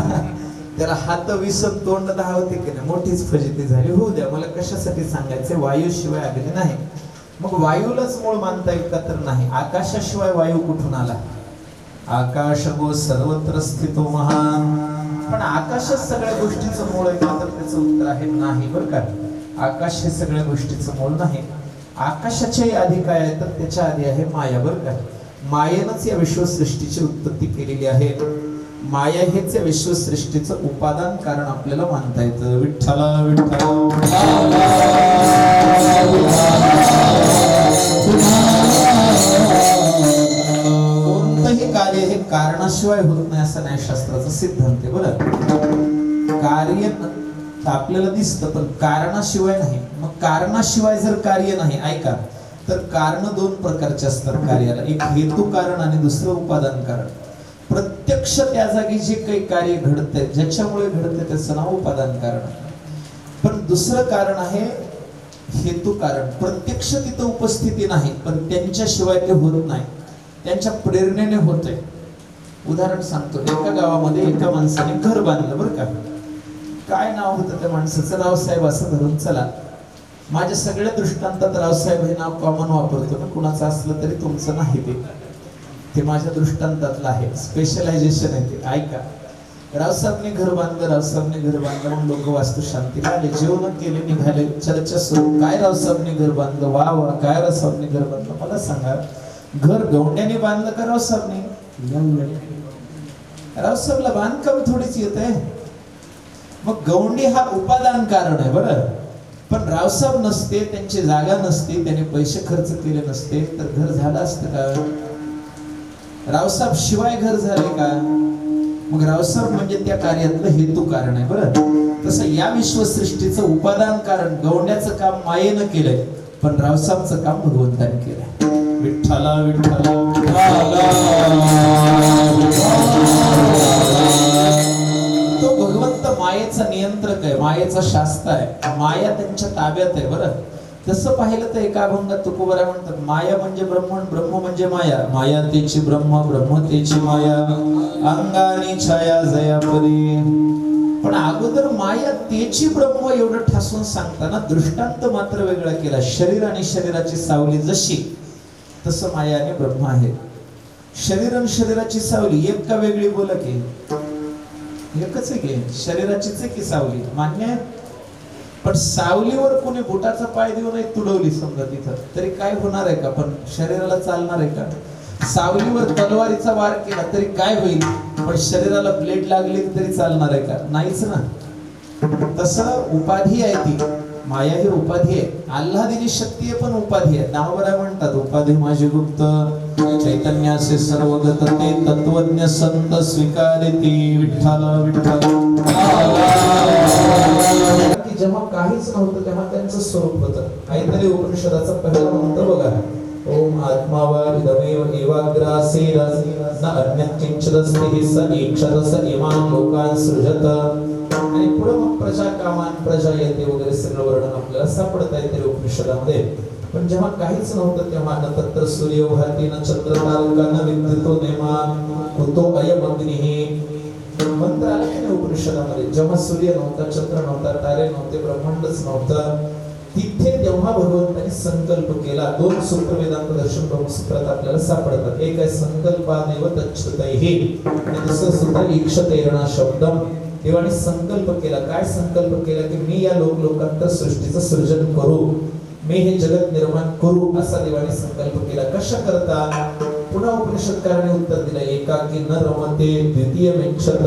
त्याला हात विसर तोंड धावते की नाही, मोठीच फजिती झाली. होऊ द्या, मला कशासाठी सांगायचे, वायूशिवाय अग्नी नाही. मग वायूलाच मूळ मानता येईल का, तर नाही. आकाशाशिवाय वायू कुठून आला? आकाश गो सर्वत्र स्थितो महान. पण आकाशच सगळ्या गोष्टीचं मूळ आहे का, तर त्याचं उत्तर आहे नाही बरं का. आकाश हे सगळ्या गोष्टीचं मूळ नाही. आकाशाच्याही आधी काय आहे, तर त्याच्या आधी आहे माया बरं का. मायेनंच या विश्वसृष्टीची उत्पत्ती केलेली आहे. माया हेच या विश्वसृष्टीचं उपादान कारण आपल्याला मानता येतं. विठ्ठला विठ्ठला कोणतंही कार्य हे कारणाशिवाय होत नाही असं न्यायशास्त्राचा सिद्धांत आहे बरं. कार्य आपल्याला दिसतं पण कारणाशिवाय नाही. मग कारणाशिवाय जर कार्य नाही, ऐका, तर कारण दोन प्रकारचे असतात कार्याला. एक हेतू कारण आणि दुसरं उपादान कारण. प्रत्यक्ष त्या जागी जे काही कार्य घडतंय, ज्याच्यामुळे घडतंय, त्याचं नाव उपादान कारण. पण दुसरं कारण आहे हेतू कारण. प्रत्यक्ष तिथं उपस्थिती नाही, पण त्यांच्याशिवाय ते होत नाही, त्यांच्या प्रेरणेने होतंय. उदाहरण सांगतो. एका गावामध्ये एका माणसाने घर बांधलं बरं का. काय नाव होतं त्या माणसाचं? रावसाहेब असं धरून चला. माझ्या सगळ्या दृष्टांतात रावसाहेब हे नाव कॉमन वापरतो ना, कुणाचं असलं तरी तुमचं नाही ते माझ्या दृष्टांतातलं आहे, स्पेशलायझेशन आहे ते. ऐका, रावसाहेबने घर बांधलं, रावसाहेबने घर बांधलं, म्हणून लोक वास्तुशांतीला आले, जेवण केले, निघाले, चर्चा सुरू. काय रावसाहेबने घर बांधलं? वा वा, काय रावसाहेबने घर बांधलं? मला सांगा, घर गौंड्याने बांधलं का रावसाहेबने? रावसाहेबला बांधकाम थोडीच येत आहे. मग गौंडी हा उपादान कारण आहे बरं. पण रावसाहेब नसते, त्यांची जागा नसते, त्यांनी पैसे खर्च केले नसते, तर घर झालं असतं का? रावसाहेब शिवाय घर झाले का? मग रावसाहेब म्हणजे त्या कार्यातलं हेतू कारण आहे बरं. तसं या विश्वसृष्टीचं उपादान कारण गौंड्याचं काम मायेनं केलंय, पण रावसाहेबचं काम भगवंताने केलंय. विठ्ठला विठ्ठला तो भगवंत मायेचा नियंत्रक आहे, मायेचा शास्त्र आहे. माया त्यांच्या ताब्यात आहे बरं. तसं पाहिलं तर एका अभंगात तुकोबरा म्हणतात, माया म्हणजे ब्रह्म, ब्रह्म म्हणजे माया. माया तेची ब्रह्म, ब्रह्म तेची माया, अंगानी छाया जया परी. पण अगोदर माया तेची ब्रह्म एवढं ठासून सांगताना दृष्टांत मात्र वेगळा केला. शरीर आणि शरीराची सावली जशी, तसं माया आणि ब्रह्म आहे. शरीर आणि शरीराची सावली एक का वेगळी? बोला की एकच आहे की, शरीराचीच आहे की सावली, मान्य आहे. पण सावलीवर कोणी बोटाचा पाय देऊ नये तुडवली समजा तिथं, तरी काय होणार आहे का? पण शरीराला चालणार आहे का? सावलीवर तलवारीचा वार केला तरी काय होईल? पण शरीराला ब्लेड लागली तरी चालणार आहे का? नाहीच ना. तसं उपाधी आहे ती माया, ही उपाधी आहे. आल्हादिनी शक्ती आहे, पण उपाधी आहे. नामवरा म्हणतात, उपाधी माझी गुप्त, चैतन्याचे सर्वगत ते तत्वज्ञ संत स्वीकारिती. विठ्ठला विठ्ठला. जेव्हा काहीच नव्हतं तेव्हा त्यांचं स्वरूप होतं. काहीतरी उपनिषदाचा पहिला मंत्र बघा, ओम आत्मावा विदमेव एवाग्रासेन न अन्यत् किंचिदस्ति स ईक्षत स इमान् लोकान् सृजत. आणि पुढे मग प्रजा कामान प्रजा येते वगैरे सगळं वर्णन आपल्याला सापडत आहे तरी उपनिषदामध्ये. पण जेव्हा काहीच नव्हतं तेव्हा न तत्र सूर्य भाती न चंद्र तारका न विद्युतो नेमान कुतो अयम अग्निः मंत्र आला की उपनिषदामध्ये. जेव्हा सूर्य नव्हता, चंद्र नव्हता, तारे नव्हते, ब्रह्मांडच नव्हतं, तिथे तेव्हा भगवंताने संकल्प केला. दोन सूत्र वेदांत दर्शन ब्रह्मसूत्रात आपल्याला सापडतात. एक आहे संकल्पादेव तच्छ्रुतैः आणि दुसरं सूत्र ईक्षतेरणा शब्दम. देवाने संकल्प केला. काय संकल्प केला? की मी या लोकांतर सृष्टीचं सृजन करू, मी हे जगत निर्माण करू, असा देवाने संकल्प केला. कशा करता? पुन्हा उपनिषदकाराने उत्तर दिलं, एकाकी न रमते द्वितीय मेक्षत.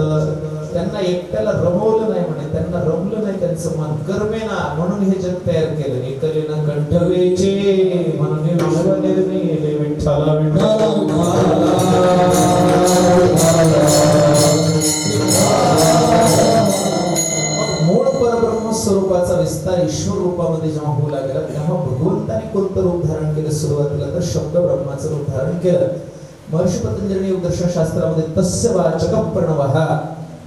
त्यांना एकट्याला रमवलं नाही म्हणे, त्यांना रमलं नाही त्यांचं मन, कर्मेना म्हणून हे जग तयार केलं. एकलेना कंठवेचे म्हणून हे विश्व निर्मिले. विठ्ठला विठ्ठला. मूळ परब्रह्म स्वरूपाचा विस्तार ईश्वर रूपामध्ये जेव्हा होऊ लागला तेव्हा भगवंताने कोणतं रूप धारण केलं? सुरुवातीला तर शब्द ब्रह्माचं रूप धारण केलं. महर्षी पतंजली योगदर्शन शास्त्रामध्ये तस्य वाचक प्रणवः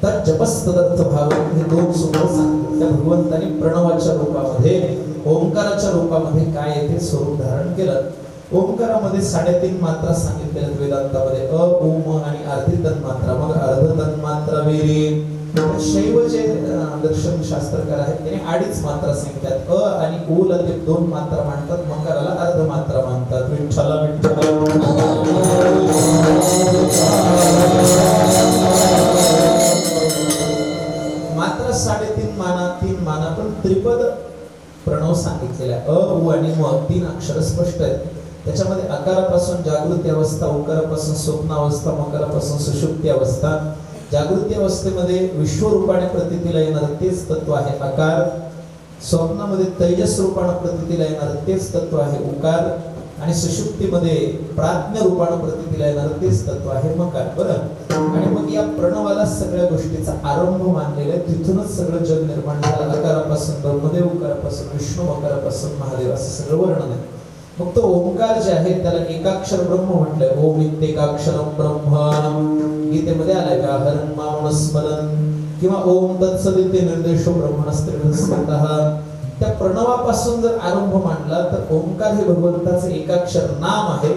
तज्जपस्तदर्थ भाव हे दोन सूत्र सांगतात. त्या भगवंताने प्रणवाच्या रूपामध्ये ओंकाराच्या रूपामध्ये काय येते स्वरूप धारण केलं. ओंकारामध्ये 3.5 मात्रा सांगितलेल्या वेदांतामध्ये अ ओम आणि अर्धी तन्मात्रा, मग अर्ध तन्मात्रा वेरी. शैव जे दर्शन शास्त्रकार आहेत त्यांनी 2.5 मात्रा सांगितल्यात. अ आणि ओ ला ते 2 मात्रा मानतात, मकाराला अर्ध मात्रा मानतात. विठ्ठला विठ्ठला मात्र 3.5 माना 3 माना पण त्रिपद प्रणव सांगितलेला आहे. अ उ आणि म 3 अक्षर स्पष्ट आहेत. त्याच्यामध्ये अकारापासून जागृती अवस्था, ओंकारापासून स्वप्न अवस्था, मकारापासून सुषुप्ती अवस्था. जागृती अवस्थेमध्ये विश्वरूपाने प्रतीतीला येणारं तेच तत्व आहे अकार. स्वप्नामध्ये तेजस रूपाने प्रतीतीला येणारं तेच तत्व आहे उकार. आणि सुषुप्तीमध्ये प्राज्ञ रूपाने प्रतीतीला येणारं तेच तत्व आहे मकार. बरं, आणि मग या प्रणवाला सगळ्या गोष्टीचा आरंभ मानलेला आहे. तिथूनच सगळं जग निर्माण झालं. अकारापासून ब्रह्मदेव, उकारापासून विष्णू, मकारापासून महादेव, असं सगळं वर्णन आहे. मग तो ओंकार जे आहे त्याला एकाक्षर ब्रह्म म्हटलंय. ओम इत्येकाक्षरम ब्रह्म गीतेमध्ये आलाय. व्याहरण मामन स्मरण किंवा ओम तत्सदिते निर्देशो ब्रह्मणस्त्रिणस्मृतः. त्या प्रणवापासून जर आरंभ मांडला तर ओंकार हे भगवंताचं एकाक्षर नाम आहे.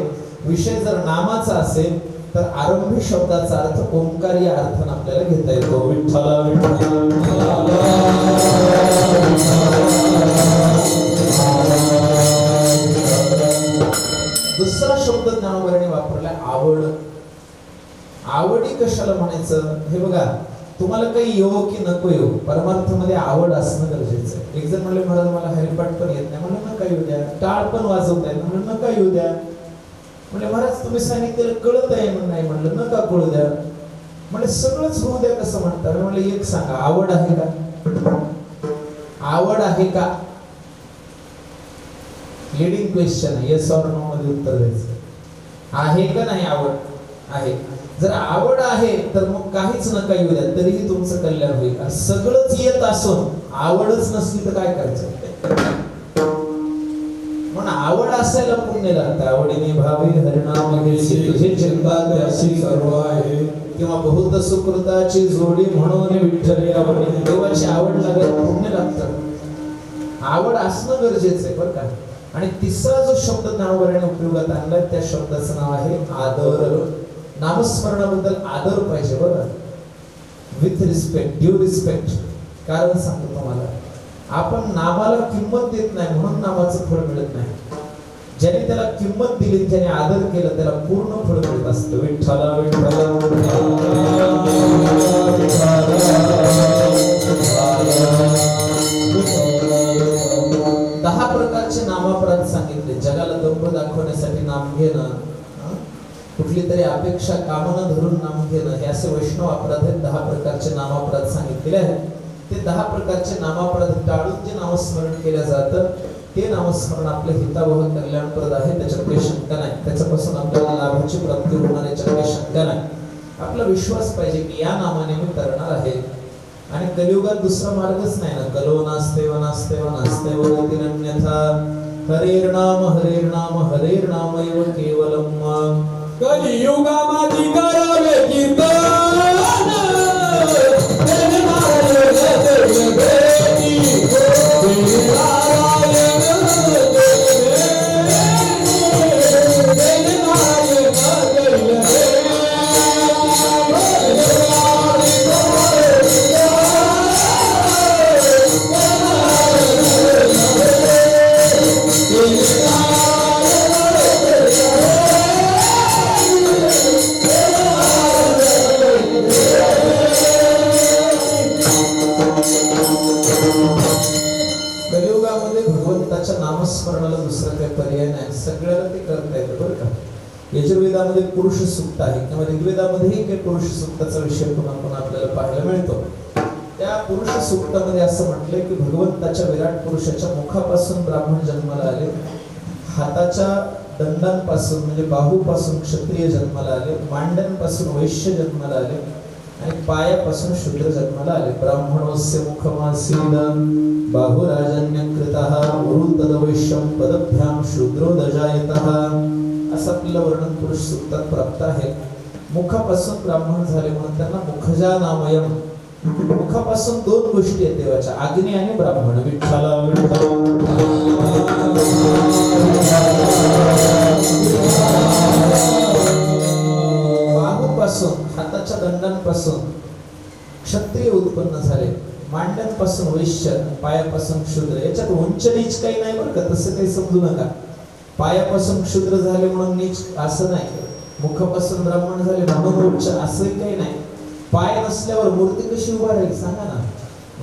विषय जर नामाचा असेल तर आरंभी शब्दाचा अर्थ ओंकार या अर्थाने आपल्याला घेता येतो. विठ्ठला विठ्ठला. दुसरा शब्द ज्ञानोबाने वापरला आवड. आवडी कशाला म्हणायचं हे बघा. तुम्हाला काही येऊ की नको येऊ, परमार्थामध्ये आवड असणं गरजेचं आहे. एक जण म्हणले महाराज मला हरिपाठ पण येत नाही. म्हणलं नका येऊ द्या. टाळ पण वाजवता येत, म्हणलं नका येऊ द्या. म्हणले महाराज तुम्ही सांगितलेलं कळत आहे म्हणून नाही. म्हणलं नका कळू द्या. म्हणजे सगळंच होऊ द्या कसं म्हणता. म्हणले एक सांगा, आवड आहे का? आवड आहे का? लीडिंग क्वेश्चन आहे. येस ऑर नो मध्ये उत्तर द्यायचं. आहे का नाही आवड? आहे. जर आवड आहे तर मग काहीच नका येऊ द्या, तरीही तुमचं कल्याण होईल. सगळंच येत असून आवडच नसली तर काय करायचं? म्हणून आवड असायला पुण्य लागतं. आवडीने भावे हरिनाम घेशी तुझे चिंता अशी सर्व आहे. किंवा बहुत सुकृताची जोडी म्हणून विठ्ठल आवडी. देवाची आवड लागत पुण्य लागतं. आवड असणं गरजेचं आहे बरं का. आणि तिसरा जो शब्द ज्ञानोबाने उपयोगात आणलाय त्या शब्दाचं नाव आहे आदर. नामस्मरणाबद्दल आदर पाहिजे बरं, विथ रिस्पेक्ट, ड्यू रिस्पेक्ट. कारण सांगतो तुम्हाला, आपण नामाला किंमत देत नाही म्हणून नामाचं फळ मिळत नाही. ज्याने त्याला किंमत दिली, ज्याने आदर केलं, त्याला पूर्ण फळ मिळत असतं. विठ्ठला विठ्ठला. 10 प्रकारचे नामापराध सांगितले. जगाला दंभ दाखवण्यासाठी नाम घेणं, कुठली तरी अपेक्षा कामना धरून नाम घेणं, हे असे वैष्णव अपराध आहेत. 10 प्रकारचे नामापराध सांगितलेले आहेत. ते 10 प्रकारचे नामापराध टाळून जे नामस्मरण केलं जातं ते नामस्मरण आपल्या हितावह कल्याणप्रद आहे. त्याच्यात काही शंका नाही. त्याच्यापासून आपल्याला लाभाची प्राप्ती होणार, याच्यात काही शंका नाही. आपला विश्वास पाहिजे की या नामाने मी तरणार आहे. आणि कलियुगात दुसरा मार्गच नाही ना. कलो नास्तेव नास्तेव नास्तेव गतिरन्यथा. हरेर्नाम हरेर्नाम हरेर्नाम एव केवलम. कलियुगामध्ये करावे कीर्तन. नामस्मरणाला दुसरा काही पर्याय नाही. सगळ्याला ते करता येतं बरं का. यजुर्वेदामध्ये पुरुष सूक्त आहे किंवा ऋग्वेदामध्येही काही पुरुष सूक्ताचा विषय पुन्हा आपल्याला पाहायला मिळतो. त्या पुरुष सूक्तामध्ये असं म्हटलंय की भगवंताच्या विराट पुरुषाच्या मुखापासून ब्राह्मण जन्माला आले, हाताच्या दंडांपासून म्हणजे बाहूपासून क्षत्रिय जन्माला आले, मांड्यांपासून वैश्य जन्माला आले आणि पायापासून शूद्र जन्माला आले. ब्राह्मणोस्य मुखमासीद बाहुराजन्यकृतः उरुतदवैश्यं पदभ्यां शूद्रो दजायतः. असं आपल्याला वर्णन पुरुष सूक्तात प्राप्त आहे. मुखापासून ब्राह्मण झाले म्हणून त्यांना मुखजा नामयम मुखापासून दोन गोष्टी आहेत देवाच्या, अग्नी आणि ब्राह्मण. विठ्ठला बाहूपासून, हाताच्या दंडांपासून क्षत्रिय उत्पन्न झाले, मांड्यांपासून वैश्य, पायापासून क्षुद्र. याच्यात उंच नीच काही नाही बरं का, तसं काही समजू नका. पायापासून क्षुद्र झाले म्हणून नीच असं नाही, मुखापासून ब्राह्मण झाले म्हणून उच्च असंही काही नाही. पाय नसल्यावर मूर्ती कशी उभा राहील सांगा ना.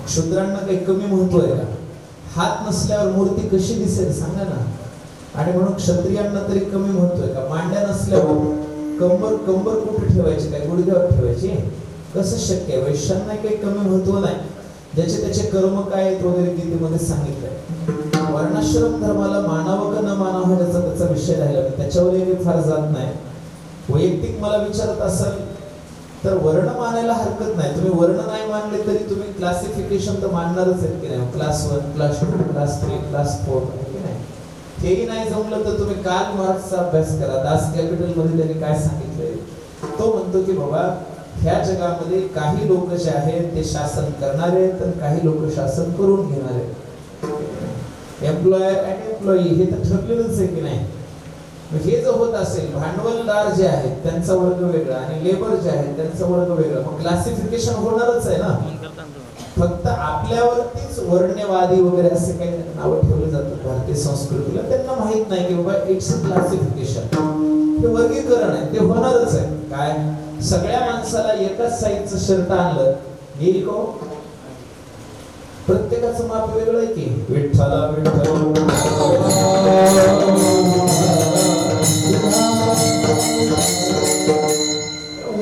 क्षुद्रांना काही कमी महत्व आहे का? हात नसल्यावर मूर्ती कशी दिसेल सांगा ना. आणि म्हणून क्षत्रियांना तरी कमी महत्व आहे का? मांड्या नसल्यावर कंबर कुठे ठेवायची, काय गुडघ्यावर ठेवायची? कसं शक्य आहे? वैश्यांना काही कमी महत्व नाही. ज्याचे त्याचे कर्म काय आहेत वगैरे गीतेमध्ये सांगितलंय. वर्णाश्रम धर्माला मानावं का न मानावं त्याचा विषय राहिला, त्याच्यावरही फार जात नाही. वैयक्तिक मला विचारत असाल तर वर्ण मानायला हरकत नाही. तुम्ही वर्ण नाही मानले तरी तुम्ही क्लासिफिकेशन तर मानणारच आहेत की नाही. क्लास 1, क्लास 2, क्लास 3, क्लास 4 की नाही. तेही नाही जमलं तर तुम्ही कार्ल मार्क्सचा अभ्यास करा. दास कॅपिटल मध्ये त्यांनी काय सांगितलंय, तो म्हणतो की बाबा ह्या जगामध्ये काही लोक जे आहेत ते शासन करणारे तर काही लोक शासन करून घेणारे. एम्प्लॉयर अँड एम्प्लॉई हे तर ठरलेलंच आहे की नाही. हे जर होत असेल, भांडवलदार जे आहेत त्यांचा वर्ग वेगळा आणि लेबर जे आहेत त्यांचा वर्ग वेगळा, मग क्लासिफिकेशन होणारच आहे ना. फक्त आपल्यावरतीच वर्णवादी वगैरे असे काही नावं ठेवले जातात भारतीय संस्कृतीला. त्यांना माहित नाही की बाबा इट्स क्लासिफिकेशन, हे वर्गीकरण आहे, ते होणारच आहे. काय सगळ्या माणसाला एकाच साईजचं शर्ट आणलं येईल का? प्रत्येकाचं माप वेगळं आहे की. विठ्ठला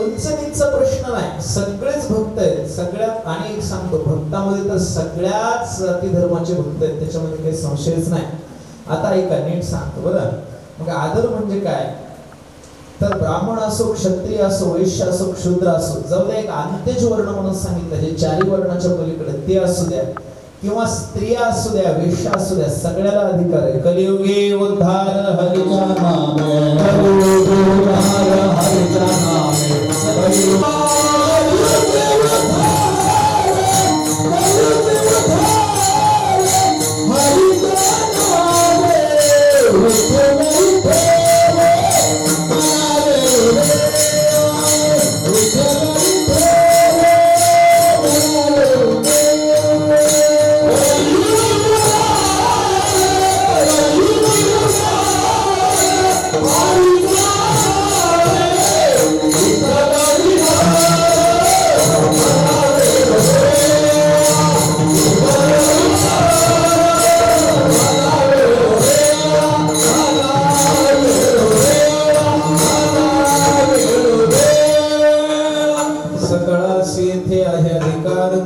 उंच नीचचा प्रश्न नाही, सगळेच भक्त आहेत. सगळ्यात आणि एक सांगतो, भक्तामध्ये तर सगळ्याच जाती धर्माचे भक्त आहेत, त्याच्यामध्ये काही संशयच नाही. आता ऐका, नीट सांगतो बरं. मग आदर म्हणजे काय? तर ब्राह्मण असो, क्षत्रिय असो, वैश्य असो, क्षुद्र असो, जाऊ द्या एक अंत्यज वर्ण म्हणून सांगितलं जे चारी वर्णाच्या पलीकडे, ते असू द्या किंवा स्त्रिया असू द्या, वेश्या असू द्या, सगळ्याला अधिकार आहे. कलियुगे उद्धार हरिच्या नामे,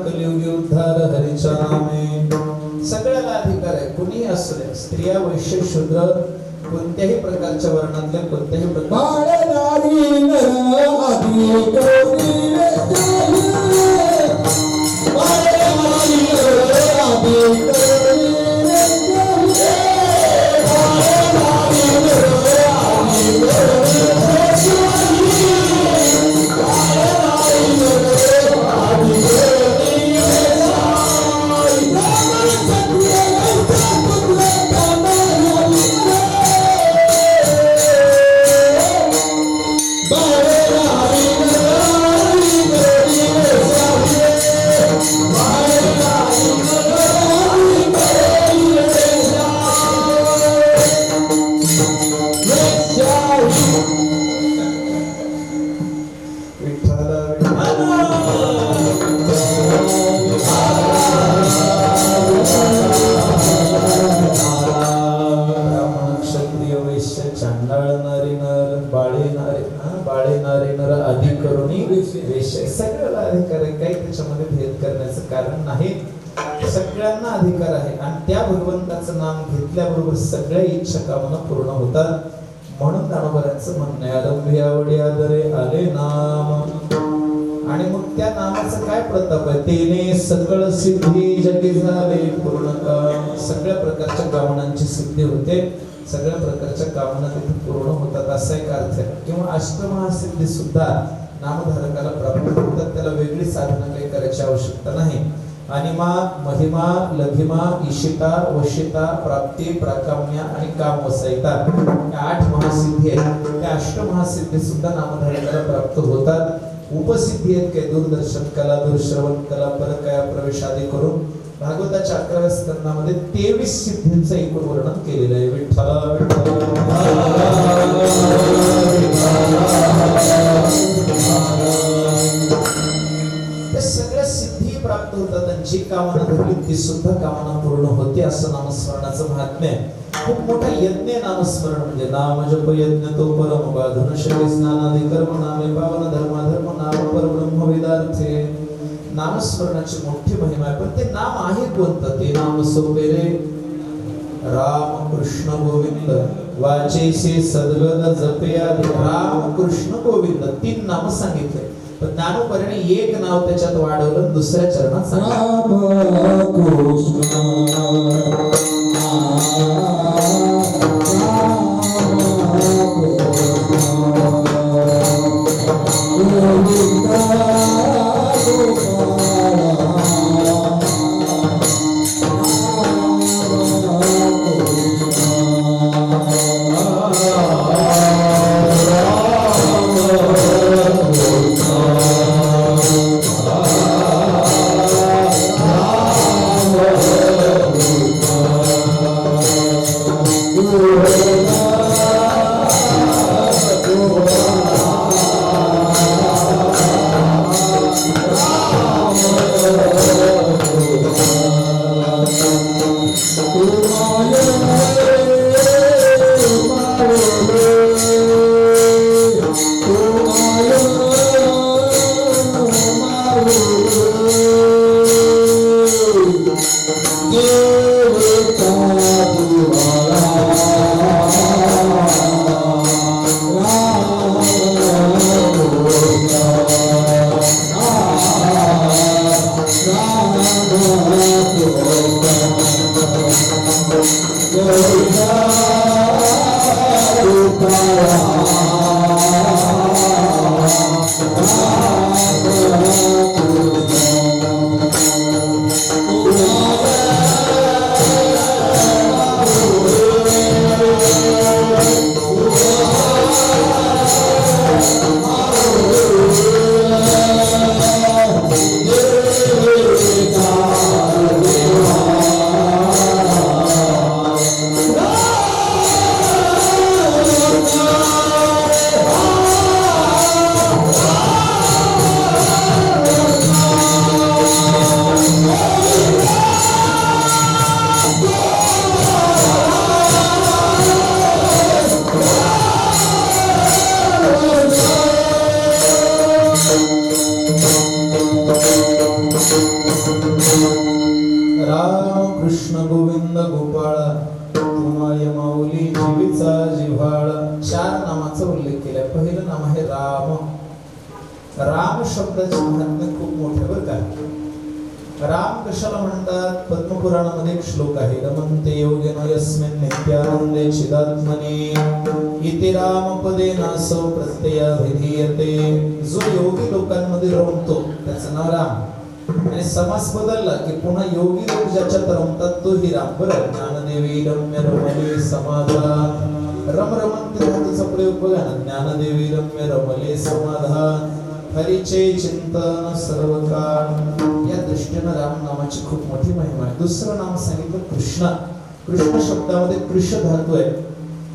कलियुगे उद्धार हरिच्या नामे, स्त्रिया, वैश्य, शूद्र, कोणत्याही प्रकारच्या वर्णातल्या कोणत्याही सगळ्याला अधिकार आहे. काही त्याच्यामध्ये भेद करण्याचं कारण नाही. सगळ्यांना अधिकार आहे आणि त्या भगवंताचं नाम घेतल्याबरोबर सगळ्या इच्छा कामना पूर्ण होतात. म्हणून दानोबरांचं म्हणणं आहे, आरंभी आवडी आदरे आले नाम. आणि मग त्या नामाचं काय प्रताप आहे? तेने सकळ सिद्धी जगी झाले पूर्ण. सगळ्या प्रकारच्या कामनांची सिद्धी होते, सगळ्या प्रकारच्या कामना तिथे पूर्ण होतात असा एक अर्थ आहे. किंवा अष्टमहासिद्धी सुद्धा नामधारकाला प्राप्त होतात. त्याला वेगळी साधना काही करायची आवश्यकता नाही. अनिमा, महिमा, लघिमा, ईशिता, वशिता, प्राप्ती, प्राकाम्य आणि कामवसयिता या 8 महासिद्धी आहेत. त्या अष्टमहासिद्धी सुद्धा नामधारकाला प्राप्त होतात. उपसिद्धी आहेत काही दूरदर्शन कला, दूरश्रवण कला, परकाया प्रवेश आदी करून भागवताच्या 11व्या स्कंदामध्ये 23 सिद्धींचं एकूण वर्णन केलेलं आहे. विठ्ठल त्या सगळ्या सिद्धी प्राप्त होतात आणि जी कामना धरली ती सुद्धा कामना पूर्ण होते असं नामस्मरणाचं महात्म्य आहे. खूप मोठा यज्ञ नामस्मरण म्हणजे नाम जप यज्ञ तो परम बाधन शक्ती स्नानादी कर्म नामे पावन धर्म नाम परब्रह्म वेदार्थे. नामस्मरणाची मोठी महिमा आहे. पण ते नाम आहे कोणतं? ते नाम सोपे रे राम कृष्ण गोविंद वाचेसे सद्गत जपया. राम कृष्ण गोविंद 3 नाम सांगितले. पण ज्ञानोपरीने एक नाव त्याच्यात वाढवलं, दुसऱ्या चरणात राम शब्दाचे महात्म्य खूप मोठे बरं का. राम कशाला म्हणतात? पद्मपुराणामध्ये एक श्लोक आहे. रमन्ते योगेन यस्मिन् नित्यानंदे चिदात्मने इति रामपदेनासो प्रत्ययाभिधीयते. जो योगी लोकांमध्ये रमतो त्याचं नाव राम. आणि समास बदलला की पुन्हा योगी लोक ज्याच्यात रमतात तो ही राम. बरं, ज्ञानदेवी रम्य रमले समाधान. रम रमन्ते धातूचा प्रयोग बघा ना. ज्ञानदेवी रम्य रमले समाधान हरीचे चिंतन सर्व काळ. या दृष्टीने राम नामाची खूप मोठी महिमा आहे. दुसरं नाम सांगितलं कृष्ण. कृष्ण शब्दामध्ये कृष धातू आहे.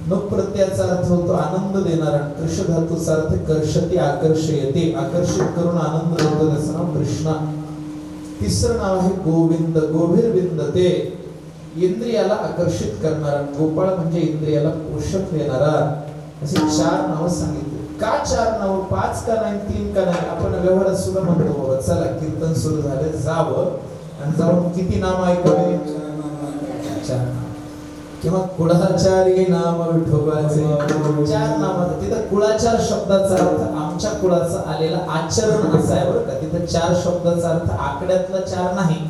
नुक प्रत्ययाचा अर्थ होतो आनंद देणारा. कृष धातूचा अर्थ कर्षती आकर्षयते, आकर्षित करून आनंद देतो, त्याचं नाव कृष्ण. तिसरं नाव आहे गोविंद. गोभिर्विंदते, इंद्रियाला आकर्षित करणारा. गोपाळ म्हणजे इंद्रियाला पोषक देणारा. असे 4 नाव सांगितले. का 4 नाव? 5 का नाही, 3 का नाही? आपण व्यवहारात सुद्धा म्हणतो बाबा चला कीर्तन सुरू झाले जावं आणि जाऊन किती नाम ऐकावे? 4 नाम. किंवा कुळाचारी नाम विठोबाचे 4 नाम. तिथं कुळाचार शब्दाचा अर्थ आमच्या कुळाचा आलेला आचरण असा आहे बरं का. तिथं 4 शब्दाचा अर्थ आकड्यातला 4 नाही.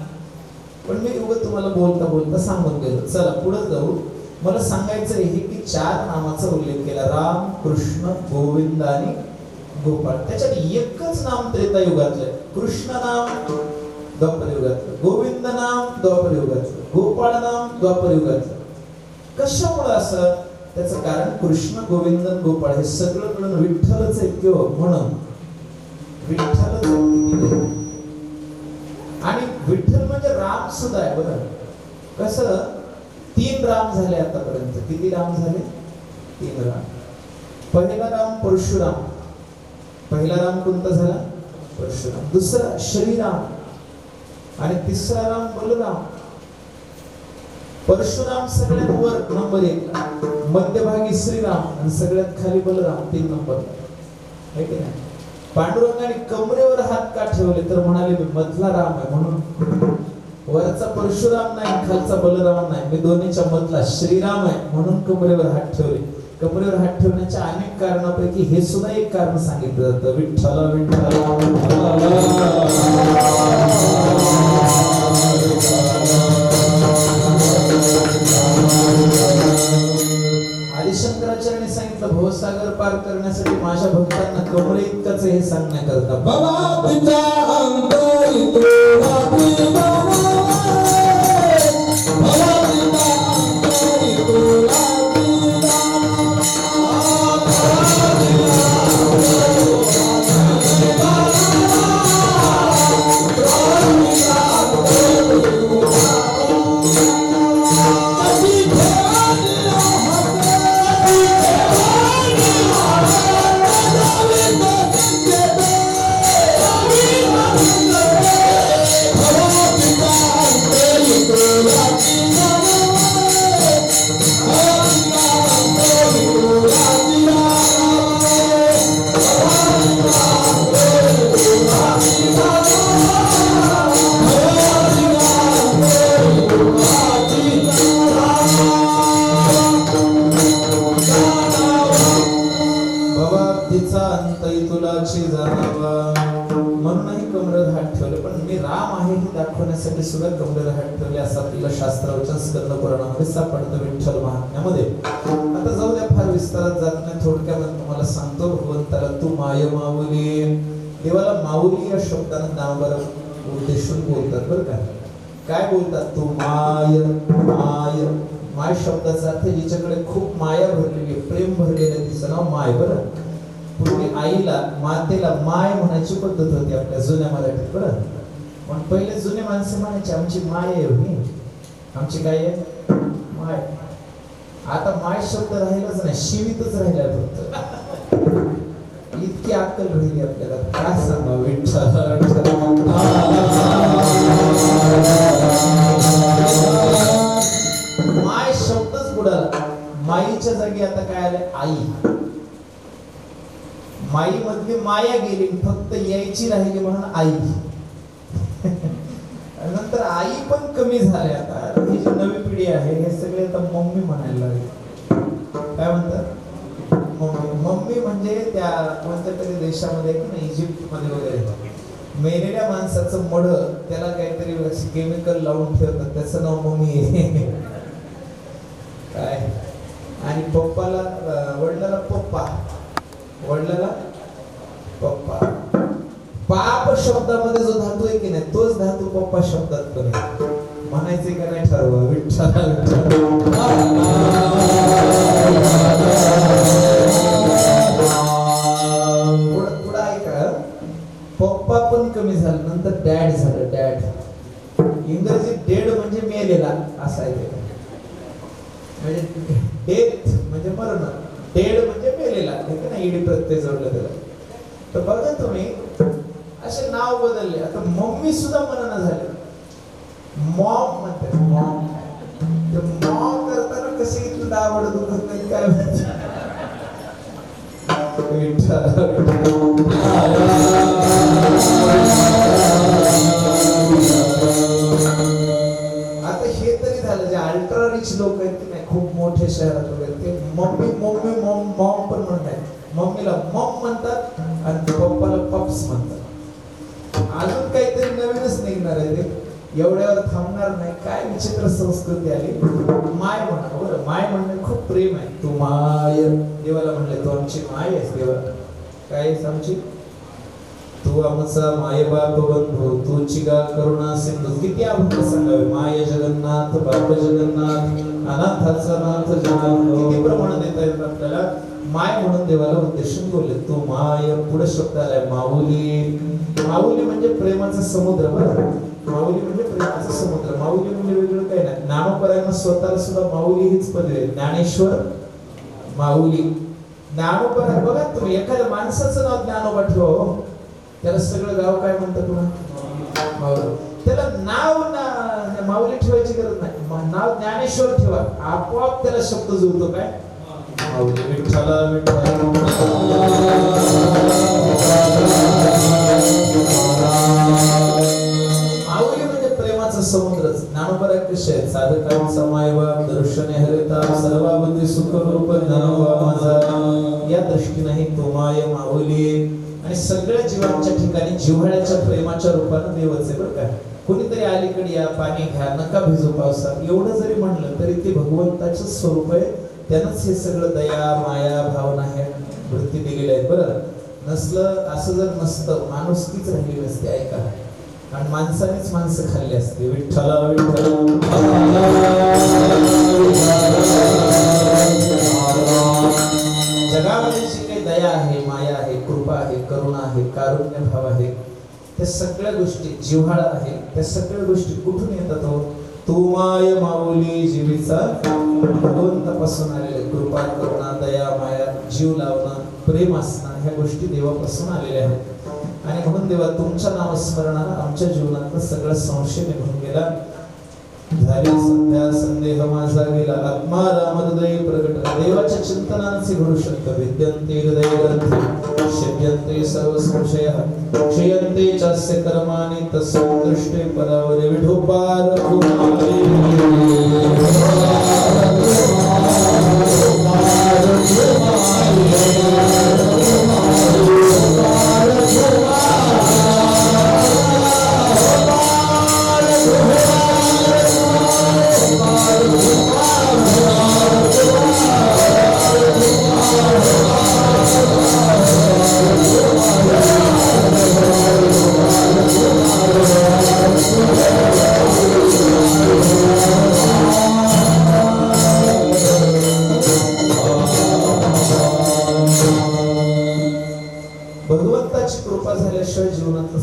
पण मी उगाच तुम्हाला बोलता बोलता सांगून गेलो. चला पुढे जाऊ. मला सांगायचं आहे की 4 नामाचा उल्लेख केला. राम, कृष्ण, गोविंद आणि गोपाळ. त्याच्यात एकच नाम त्रेतायुगातलं आहे. कृष्ण नाम द्वापर युगातलं, गोविंद नाम द्वापर युगातलं, गोपाळ नाम द्वापर युगातलं. कशामुळे असं? त्याचं कारण कृष्ण, गोविंद, गोपाळ हे सगळं मिळून विठ्ठलच आहे किंवा म्हणून विठ्ठलच आहे. आणि विठ्ठल म्हणजे राम सुद्धा आहे. बरं कसं 3 राम झाले आतापर्यंत. किती राम झाले? 3 राम. पहिला राम परशुराम. पहिला राम कोणता झाला? परशुराम. दुसरा श्रीराम आणि तिसरा राम बलराम. परशुराम सगळ्यात वर नंबर 1, मध्यभागी श्रीराम आणि सगळ्यात खाली बलराम 3 नंबर आहे की नाही? पांडुरंगाने कमरेवर हात का ठेवले तर म्हणाले मी मधला राम आहे म्हणून. वरचा परशुराम नाही, खालचा बलराम नाही, मी दोन्हीच्या मधला श्रीराम आहे म्हणून कमरेवर हात ठेवले. कमरेवर हात ठेवण्याच्या अनेक कारणापैकी हे सुद्धा एक कारण सांगितलं जातं. विठ्ठल विठ्ठल आदिशंकराचार्यांनी सांगितलं भवसागर पार करण्यासाठी माझ्या भक्तांना कमरे इतकंच हे सांगण्याकरता बाबा पिता अंतरी तुला पिता बाबा पिता अंतरी तुला दाखवण्यासाठी सुद्धा कमरेवर हात ठेवले असं आपल्याला शास्त्राच्या स्कंद पुराणामध्ये सापडतं विठ्ठल महात्म्यामध्ये. आता जाऊ द्या, फार विस्तारात जात नाही, थोडक्यामध्ये तुम्हाला सांगतो. भगवंताला तू माय माऊली, देवाला माऊली या शब्दानं नावावर उद्देशून बोलतात. बरं का? काय बोलतात? तू माय माय. माय शब्दाचा अर्थ जिच्याकडे खूप माया भरलेली आहे, प्रेम भरलेलं आहे, तिचं नाव माय. बरं, पूर्वी आईला मातेला माय म्हणायची पद्धत होती आपल्या जुन्या मराठीत. बरं, पण पहिले जुने माणसे म्हणायचे आमची माय आहे हो, आमची काय आहे? माय. आता माय शब्द राहिलाच नाही, शिवीतच राहिला फक्त. इतकी अक्कल राहिली आपल्याला, काय सांगा विठ्ठल. माय शब्दच बुडाला. माईच्या जागी आता काय आलंय? आई. माई मधली माया गेली, फक्त यायची राहिली म्हणून आई. नंतर आई पण कमी झाले. आता ही जी नवी पिढी आहे हे सगळे आता मम्मी म्हणायला लागले. काय म्हणतात? मम्मी. मम्मी म्हणजे त्या कोणत्या तरी देशामध्ये की नाही, इजिप्त मध्ये वगैरे मेलेल्या माणसाचं मड त्याला काहीतरी केमिकल लावून ठेवतात, त्याचं नाव मम्मी आहे. काय? आणि पप्पाला, वडिलाला पप्पा, वडिलाला पप्पा. पाप शब्दामध्ये जो धातू आहे की नाही, तोच धातू पप्पा शब्दात पण आहे. म्हणायचे का नाही ठरवा विठ्ठल पुढं ऐका. पप्पा पण कमी झालं, नंतर डॅड झालं. डॅड इंग्रजीत डेड म्हणजे मेलेला असं आहे. म्हणजे डेथ म्हणजे मरण, डेड म्हणजे मेलेला. ईडी प्रत्यय जोडलं त्याला. तर बघा तुम्ही असे नाव बदलले. आता मम्मी सुद्धा म्हणणं झाले, मॉम म्हणतात. मॉम. मॉम करताना कसे इथलं दावड दुखत नाही काय म्हणतात. आता हे तरी झालं, जे अल्ट्रा रिच लोक आहेत की नाही, खूप मोठे शहरात वगैरे, ते मम्मी मम्मी मॉम मॉम पण म्हणतात. मम्मीला मॉम म्हणतात आणि पप्पाला पप्स म्हणतात. अजून काहीतरी नवीनच निघणार आहे, ते एवढ्यावर थांबणार नाही. काय विचित्र संस्कृती आली. माय म्हणा. बरं, माय म्हणणे खूप प्रेम आहे. तू माय. देवाला म्हणले तू आमची माय आहेस. देवा काय आमची तू आमचा मायबाप बंधू तुची गा करुणा सिंधू. किती अभंग सांगावे. माय जगन्नाथ बाप जगन्नाथ अनाथाचा नाथ जगन्नाथ. किती प्रमाण देता येतात आपल्याला. माय म्हणून देवाला उद्देशून बोलले. तू माय पुढे शब्द आलाय माऊली. माऊली म्हणजे प्रेमाचा समुद्र. बरं माऊली म्हणजे प्रेमाचा समुद्र. माऊली म्हणजे वेगळं काही नाही. ज्ञानोबरायांना स्वतःला सुद्धा माऊली हीच पदवी आहे. ज्ञानेश्वर माऊली. ज्ञानोबा बघा तुम्ही एखाद्या माणसाचं नाव ज्ञानोबा ठेवा त्याला सगळं गाव काय म्हणतं पुन्हा माऊली. त्याला नाव माऊली ठेवायची गरज नाही. नाव ज्ञानेश्वर ठेवा आपोआप त्याला शब्द जुळतो काय माऊली. विठ्ठला विठ्ठला. माऊली म्हणजे प्रेमाचा समुद्रच. ज्ञानोबा कसे आहेत. साधकांचा मायबाप दर्शने हरिता सर्वावधी सुख रूप ज्ञानोबा माझा. या दृष्टीने तो माय माऊली आणि सगळ्या जीवांच्या ठिकाणी जिव्हाळ्याच्या प्रेमाच्या रूपाने देवच आहे. बरं का. कोणीतरी अलीकडे या पाणी घ्या नका भिजू पावसात एवढं जरी म्हणलं तरी ते भगवंताचं स्वरूप आहे. त्यानंच हे सगळं दया माया भावना ह्या वृत्ती दिलेल्या आहेत. बरं नसलं असं जर नसतं माणुसकीच राहिली नसते. ऐका आणि माणसानेच माणसं खाल्ली असते. विठ्ठला विठ्ठला. जगामध्ये जी काही दया आहे माया आहे कृपा आहे करुणा आहे कारुण्य भाव आहे त्या सगळ्या गोष्टी जिव्हाळा आहे त्या सगळ्या गोष्टी कुठून येतात हो. तू माय माऊली जीवीचा भगवंतापासून आलेले. कृपा करुणा दया माया जीव लावणं प्रेम असणं ह्या गोष्टी देवापासून आलेल्या आहेत. आणि म्हणून देवा तुमच्या नामस्मरणानं आमच्या जीवनातलं सगळं संशय निघून गेला. झाली सध्या संदेह माझा गेला. आत्मा रामहृदय प्रगट. देवाच्या चिंतनाचे घडू शकतं. विद्यन्ते हृदय ग्रंथी शब्यन्ते सर्व संशय क्षयन्ते चास्य कर्माणि तस्मिन् दृष्टे परावरे. विठोबार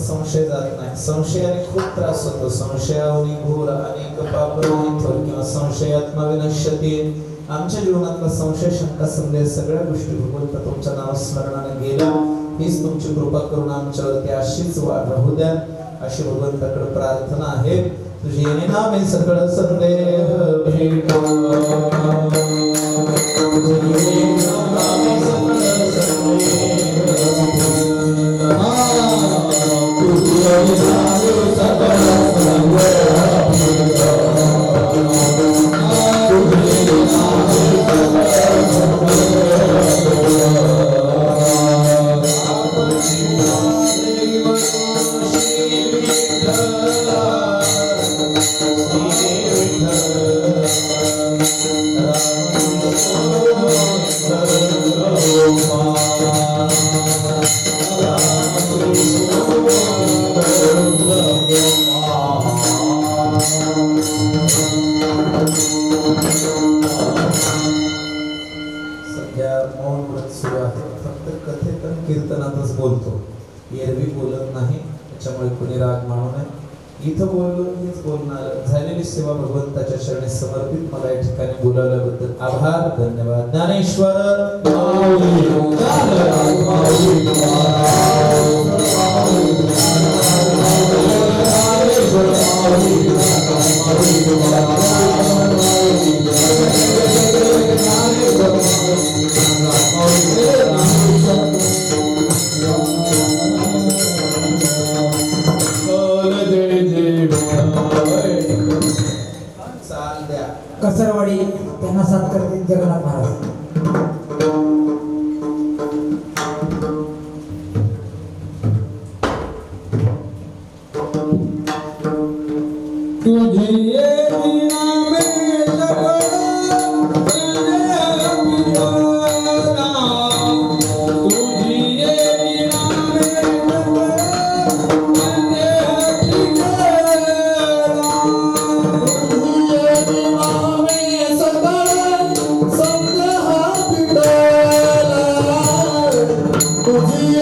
संशय जात नाही. संशयाने खूप त्रास होतो. संशयावनी घोर अनेक पाप किंवा संशयात्मा विनश्यते. आमच्या जीवनातला संशय शंका संदेह सगळ्या गोष्टी भगवंत तुमच्या नामस्मरणाने गेला. हीच तुमची कृपा करून आमच्यावरती अशीच राहू द्या अशी भगवंताकडे प्रार्थना आहे. तुझे येणे नामे सगळं संदेह भेटो. कीर्तनातच बोलतो. एरवी बोलत नाही त्याच्यामुळे कोणी राग मानू नये. इथं बोललो हेच बोलणार. झालेली सेवा भगवंताच्या चरणी समर्पित मला या ठिकाणी बोलावल्याबद्दल आभार धन्यवाद. ज्ञानेश्वर कसरवाडी त्यांना साथ करतील जगन्नाथ महाराज. तुझी Jai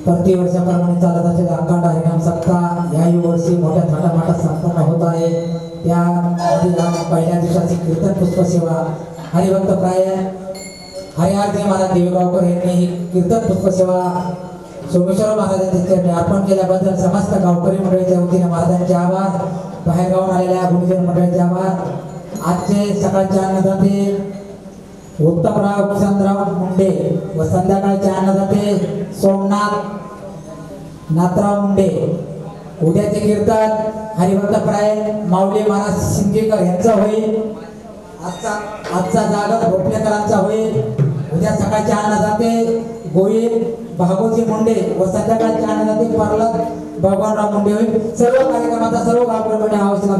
प्रतिवर्षाप्रमाणे चालत असलेला अखंड हरिनाम सप्ताह याही वर्षी मोठ्या थाटामाटात संपन्न होत आहे. त्या पहिल्या दिवसाची कीर्तन पुष्प सेवा हरिभक्त प्राय हरिहरदेव महाराज देवगावकर यांनी ही कीर्तन पुष्प सेवा सोमेश्वर महाराजांच्या चरणी अर्पण केल्याबद्दल समस्त गावकरी मंडळीच्या वतीने महाराजांचे आभार. बाहेरगावून आलेल्या गुरुजन मंडळीचे आभार. आजचे सकाळचे अन्नदाते उत्तमराव चंद्रराव मुंडे व संध्याकाळचे अन्नदाते सोमनाथ नाथराव मुंडे. उद्याचे कीर्तन हरिभक्त प्राय माऊली महाराज सिंगेकर यांचा होईल. आजचा जागर भोपलेकरांचा होईल. उद्या सकाळचे अन्नदाते गोविंद भागवती मुंडे व संध्याकाळचे अन्नदाते प्रल्हाद भगवानराव मुंडे होईल. सर्व कार्यक्रमाचा सर्व गावकरी आवश्यक